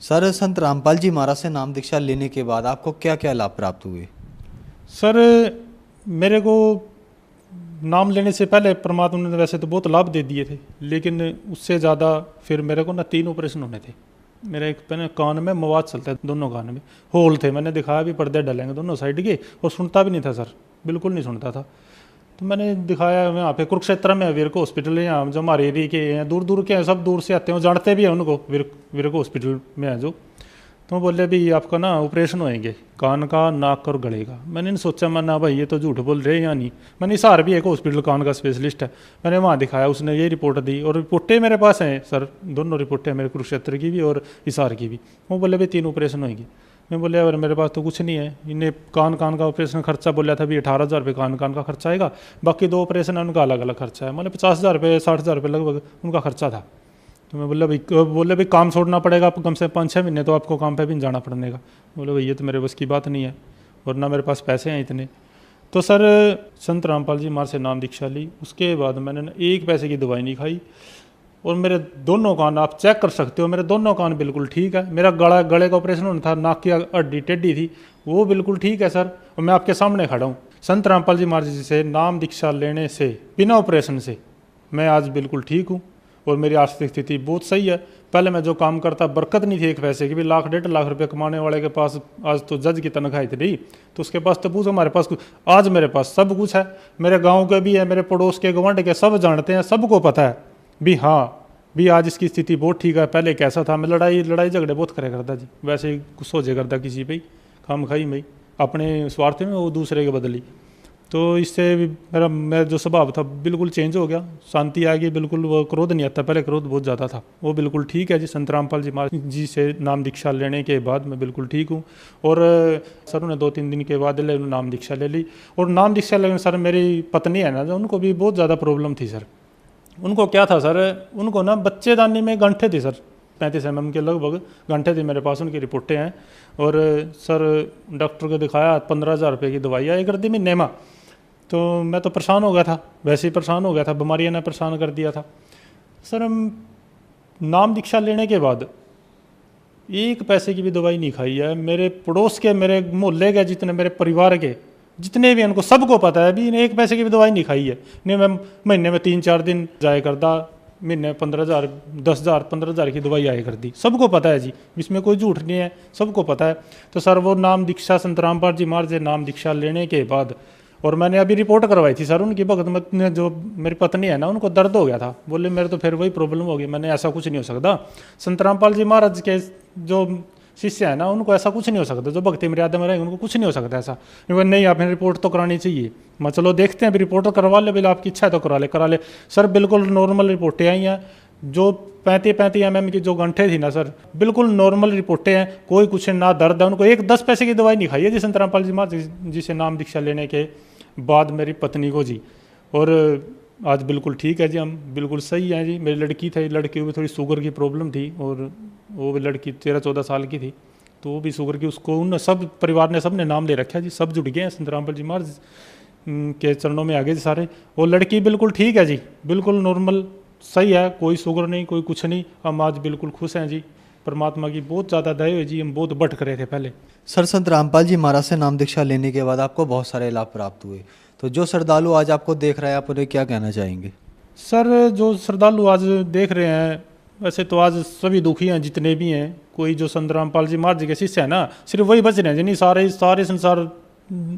सर, संत रामपाल जी महाराज से नाम दीक्षा लेने के बाद आपको क्या क्या लाभ प्राप्त हुए? सर मेरे को नाम लेने से पहले परमात्मा ने वैसे तो बहुत लाभ दे दिए थे, लेकिन उससे ज़्यादा फिर मेरे को ना 3 ऑपरेशन होने थे। मेरा एक पहले कान में मवाद चलता है, दोनों कान में होल थे, मैंने दिखाया भी पर्दे डलेंगे दोनों साइड के, और सुनता भी नहीं था सर, बिल्कुल नहीं सुनता था। तो मैंने दिखाया वहाँ पे कुरुक्षेत्र में वीर को हॉस्पिटल है, यहाँ जो हमारे एरिया के हैं, दूर दूर के हैं, सब दूर से आते हैं, जानते भी हैं उनको, वीर को हॉस्पिटल में है जो। तो बोले भी आपका ना ऑपरेशन होएंगे कान का, नाक और गले का। मैंने नहीं सोचा, मैं ना भाई ये तो झूठ बोल रहे हैं या नहीं। मैंने हिसार भी एक हॉस्पिटल कान का स्पेशलिस्ट है, मैंने वहाँ दिखाया, उसने ये रिपोर्ट दी, और रिपोर्टें मेरे पास हैं सर, दोनों रिपोर्टें मेरे कुरुक्षेत्र की भी और हिसार की भी। वो बोले भाई 3 ऑपरेशन होंगे। मैं बोले यार मेरे पास तो कुछ नहीं है, इन्हें कान का ऑपरेशन खर्चा बोला था भी 18,000 रुपये कान का खर्चा आएगा, बाकी 2 ऑपरेशन है उनका अलग अलग खर्चा है, मतलब 50,000 रुपये 60,000 रुपये लगभग उनका खर्चा था। तो मैं बोले भाई काम छोड़ना पड़ेगा आपको, कम से कम 5-6 महीने तो आपको काम पे भी जाना पड़ेगा। बोले भाई ये तो मेरे बस की बात नहीं है, और ना मेरे पास पैसे हैं इतने। तो सर संत रामपाल जी महाराज से नाम दीक्षा ली, उसके बाद मैंने 1 पैसे की दवाई नहीं खाई, और मेरे दोनों कान आप चेक कर सकते हो, मेरे दोनों कान बिल्कुल ठीक है। मेरा गले का ऑपरेशन होना था, नाक की हड्डी टेढ़ी थी, वो बिल्कुल ठीक है सर, और मैं आपके सामने खड़ा हूँ। संत रामपाल जी महाराज जी से नाम दीक्षा लेने से, बिना ऑपरेशन से, मैं आज बिल्कुल ठीक हूँ, और मेरी आर्थिक स्थिति बहुत सही है। पहले मैं जो काम करता बरकत नहीं थी 1 पैसे की भी, 1,00,000-1.5 लाख रुपए कमाने वाले के पास आज तो जज की तनख्वाह थी, तो उसके पास तो पूछो हमारे पास कुछ, आज मेरे पास सब कुछ है। मेरे गांव के भी है, मेरे पड़ोस के गवांढ के सब जानते हैं, सबको पता है भी हाँ भी आज इसकी स्थिति बहुत ठीक है, पहले कैसा था। मैं लड़ाई झगड़े बहुत करे करता जी, वैसे ही गुस्सा हो जाया करता किसी पे, खाम खाई में अपने स्वार्थ में वो दूसरे के बदली। तो इससे मेरा जो स्वभाव था बिल्कुल चेंज हो गया, शांति आ गई, बिल्कुल वो क्रोध नहीं आता, पहले क्रोध बहुत ज़्यादा था, वो बिल्कुल ठीक है जी। संत रामपाल जी महाराज जी से नाम दीक्षा लेने के बाद मैं बिल्कुल ठीक हूँ। और सर ने 2-3 दिन के बाद नाम दीक्षा ले ली। और नाम दीक्षा लेने सर मेरी पत्नी है ना, उनको भी बहुत ज़्यादा प्रॉब्लम थी सर। उनको क्या था सर, उनको ना बच्चेदानी में गंठे थे सर, 35 mm के लगभग गंठे थे मेरे पास, उनकी रिपोर्टें हैं। और सर डॉक्टर को दिखाया, 15,000 रुपये की दवाई आई कर दी महीने में। तो मैं तो परेशान हो गया था, वैसे ही परेशान हो गया था, बीमारियां ने परेशान कर दिया था सर। नाम दीक्षा लेने के बाद 1 पैसे की भी दवाई नहीं खाई है। मेरे पड़ोस के, मेरे मोहल्ले के, जितने मेरे परिवार के जितने भी, उनको सबको पता है भी 1 पैसे की भी दवाई नहीं खाई है। नहीं, मैं महीने में 3-4 दिन जाया करता, महीने 15,000, 10,000, 15,000 की दवाई आया करती, सबको पता है जी, इसमें कोई झूठ नहीं है, सबको पता है। तो सर वो नाम दीक्षा संत रामपाल जी महाराज से नाम दीक्षा लेने के बाद, और मैंने अभी रिपोर्ट करवाई थी सर, उनकी भगत मत ने, जो मेरी पत्नी है ना, उनको दर्द हो गया था, बोले मेरे तो फिर वही प्रॉब्लम हो गई। मैंने ऐसा कुछ नहीं हो सकता, संत रामपाल जी महाराज के जो शिष्य है ना, उनको ऐसा कुछ नहीं हो सकता, जो भक्ति मर्यादा में रहेंगे उनको कुछ नहीं हो सकता ऐसा। नहीं, आपने रिपोर्ट तो करानी चाहिए। मैं चलो देखते हैं, अभी रिपोर्ट तो करवा ले, बिल्कुल आपकी इच्छा है तो करा ले सर। बिल्कुल नॉर्मल रिपोर्टें आई हैं, जो 35 mm की जो गंठे थी ना सर, बिल्कुल नॉर्मल रिपोर्टें हैं, कोई कुछ ना दर्द है उनको। 10 पैसे की दवाई नहीं खाई है जी संत रामपाल जी महाराज जी से नाम दीक्षा लेने के बाद मेरी पत्नी को जी। और आज बिल्कुल ठीक है जी, हम बिल्कुल सही हैं जी। मेरी लड़की थी, लड़की को भी थोड़ी शुगर की प्रॉब्लम थी, और वो भी लड़की 13-14 साल की थी, तो वो भी शुगर की, उसको उन सब परिवार ने, सब ने नाम ले रखा जी, सब जुड़ गए हैं संत रामपाल जी महाराज के चरणों में आगे जी सारे। वो लड़की बिल्कुल ठीक है जी, बिल्कुल नॉर्मल सही है, कोई शुगर नहीं, कोई कुछ नहीं। हम आज बिल्कुल खुश हैं जी, परमात्मा की बहुत ज़्यादा दया हुई जी, हम बहुत भटक रहे थे पहले। सर संत रामपाल जी महाराज से नाम दीक्षा लेने के बाद आपको बहुत सारे लाभ प्राप्त हुए, तो जो श्रद्धालु आज आपको देख रहे हैं, आप उन्हें क्या कहना चाहेंगे? सर जो श्रद्धालु आज देख रहे हैं, वैसे तो आज सभी दुखी हैं जितने भी हैं। कोई जो संत रामपाल जी महाराज जी के शिष्य है ना, सिर्फ वही बच रहे हैं जी, नहीं सारे संसार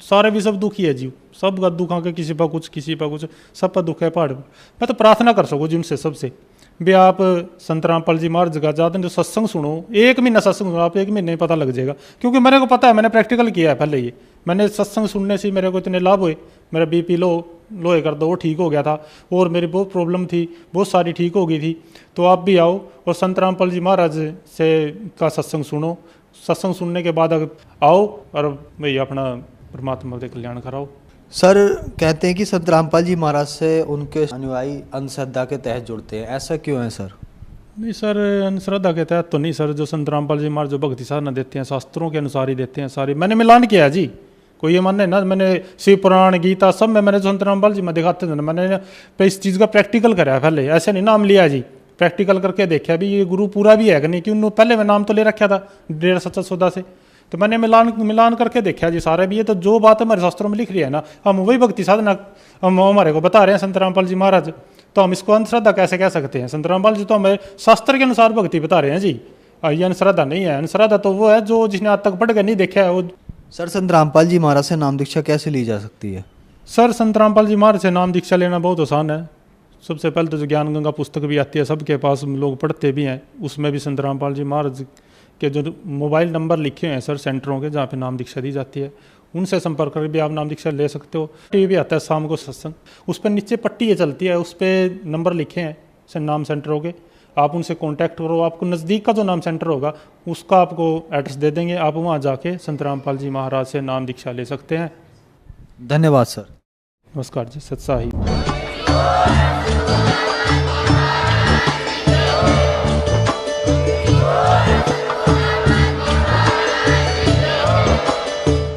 सारे भी सब दुखी है जी, सब का दुख के, किसी पर कुछ, किसी पर कुछ, सब पर दुख है पहाड़ पर। मैं तो प्रार्थना कर सकूँ जी उनसे सबसे भी, आप संत रामपाल जी महाराज का ज़्यादा जो सत्संग सुनो, 1 महीना सत्संग सुनो, आप 1 महीने में पता लग जाएगा। क्योंकि मेरे को पता है, मैंने प्रैक्टिकल किया है पहले, ये मैंने सत्संग सुनने से मेरे को इतने लाभ हुए। मेरा BP लोहे कर दो वो ठीक हो गया था, और मेरी बहुत प्रॉब्लम थी, बहुत सारी ठीक हो गई थी। तो आप भी आओ और संत रामपाल जी महाराज से का सत्संग सुनो, सत्संग सुनने के बाद आओ और भाई अपना परमात्मा के कल्याण कराओ। सर कहते हैं कि संत रामपाल जी महाराज से उनके अनुयायी अंधश्रद्धा के तहत जुड़ते हैं, ऐसा क्यों है सर? नहीं सर, अंधश्रद्धा के तहत तो नहीं सर। जो संत रामपाल जी महाराज जो भक्ति साधना देते हैं, शास्त्रों के अनुसार ही देते हैं सारी। मैंने मिलान किया जी, कोई ये मानने ना, मैंने शिव पुराण गीता सब में मैंने जो संत रामपाल जी में दिखाते थे ना, मैंने इस चीज़ का प्रैक्टिकल कराया पहले, ऐसे नहीं नाम लिया जी, प्रैक्टिकल करके देखा भी ये गुरु पूरा भी है कि नहीं। क्यों, पहले मैं नाम तो ले रखा था डेढ़ सच्चा सौदा से, तो मैंने मिलान करके देखा जी सारे भी। ये तो जो बात हमारे शास्त्रों में लिख रही है ना, हम वही भक्ति साधना हम हमारे को बता रहे हैं संत रामपाल जी महाराज, तो हम इसको अंधश्रद्धा कैसे कह सकते हैं? संत रामपाल जी तो हमें शास्त्र के अनुसार भक्ति बता रहे हैं जी, ये अंधश्रद्धा नहीं है। अंधश्रद्धा तो वो है जो जिसने आज तक पढ़ के नहीं देखा है वो। सर संत रामपाल जी महाराज से नाम दीक्षा कैसे ली जा सकती है? सर संत रामपाल जी महाराज से नाम दीक्षा लेना बहुत आसान है। सबसे पहले तो जो ज्ञान गंगा पुस्तक भी आती है, सबके पास लोग पढ़ते भी हैं, उसमें भी संत रामपाल जी महाराज के जो मोबाइल नंबर लिखे हैं सर सेंटरों के, जहाँ पे नाम दीक्षा दी जाती है, उनसे संपर्क कर भी आप नाम दीक्षा ले सकते हो। टीवी भी आता है शाम को सत्संग, उस पर नीचे पट्टी ये चलती है, उस पर नंबर लिखे हैं नाम सेंटरों के, आप उनसे कांटेक्ट करो। आपको नज़दीक का जो नाम सेंटर होगा उसका आपको एड्रेस दे देंगे, आप वहाँ जाके संत रामपाल जी महाराज से नाम दीक्षा ले सकते हैं। धन्यवाद सर। नमस्कार जी, सत्साही।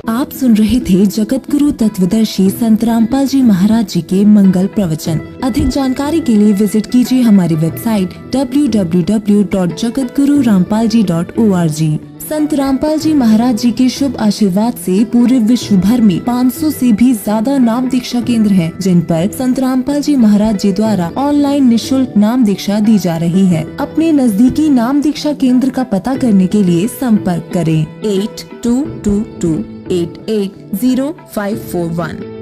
आप सुन रहे थे जगत गुरु तत्वदर्शी संत रामपाल जी महाराज जी के मंगल प्रवचन। अधिक जानकारी के लिए विजिट कीजिए हमारी वेबसाइट www.jagatgururampalji.org। संत रामपाल जी महाराज जी के शुभ आशीर्वाद से पूरे विश्व भर में 500 से भी ज्यादा नाम दीक्षा केंद्र हैं, जिन पर संत रामपाल जी महाराज जी द्वारा ऑनलाइन निःशुल्क नाम दीक्षा दी जा रही है। अपने नजदीकी नाम दीक्षा केंद्र का पता करने के लिए संपर्क करें 8222880541।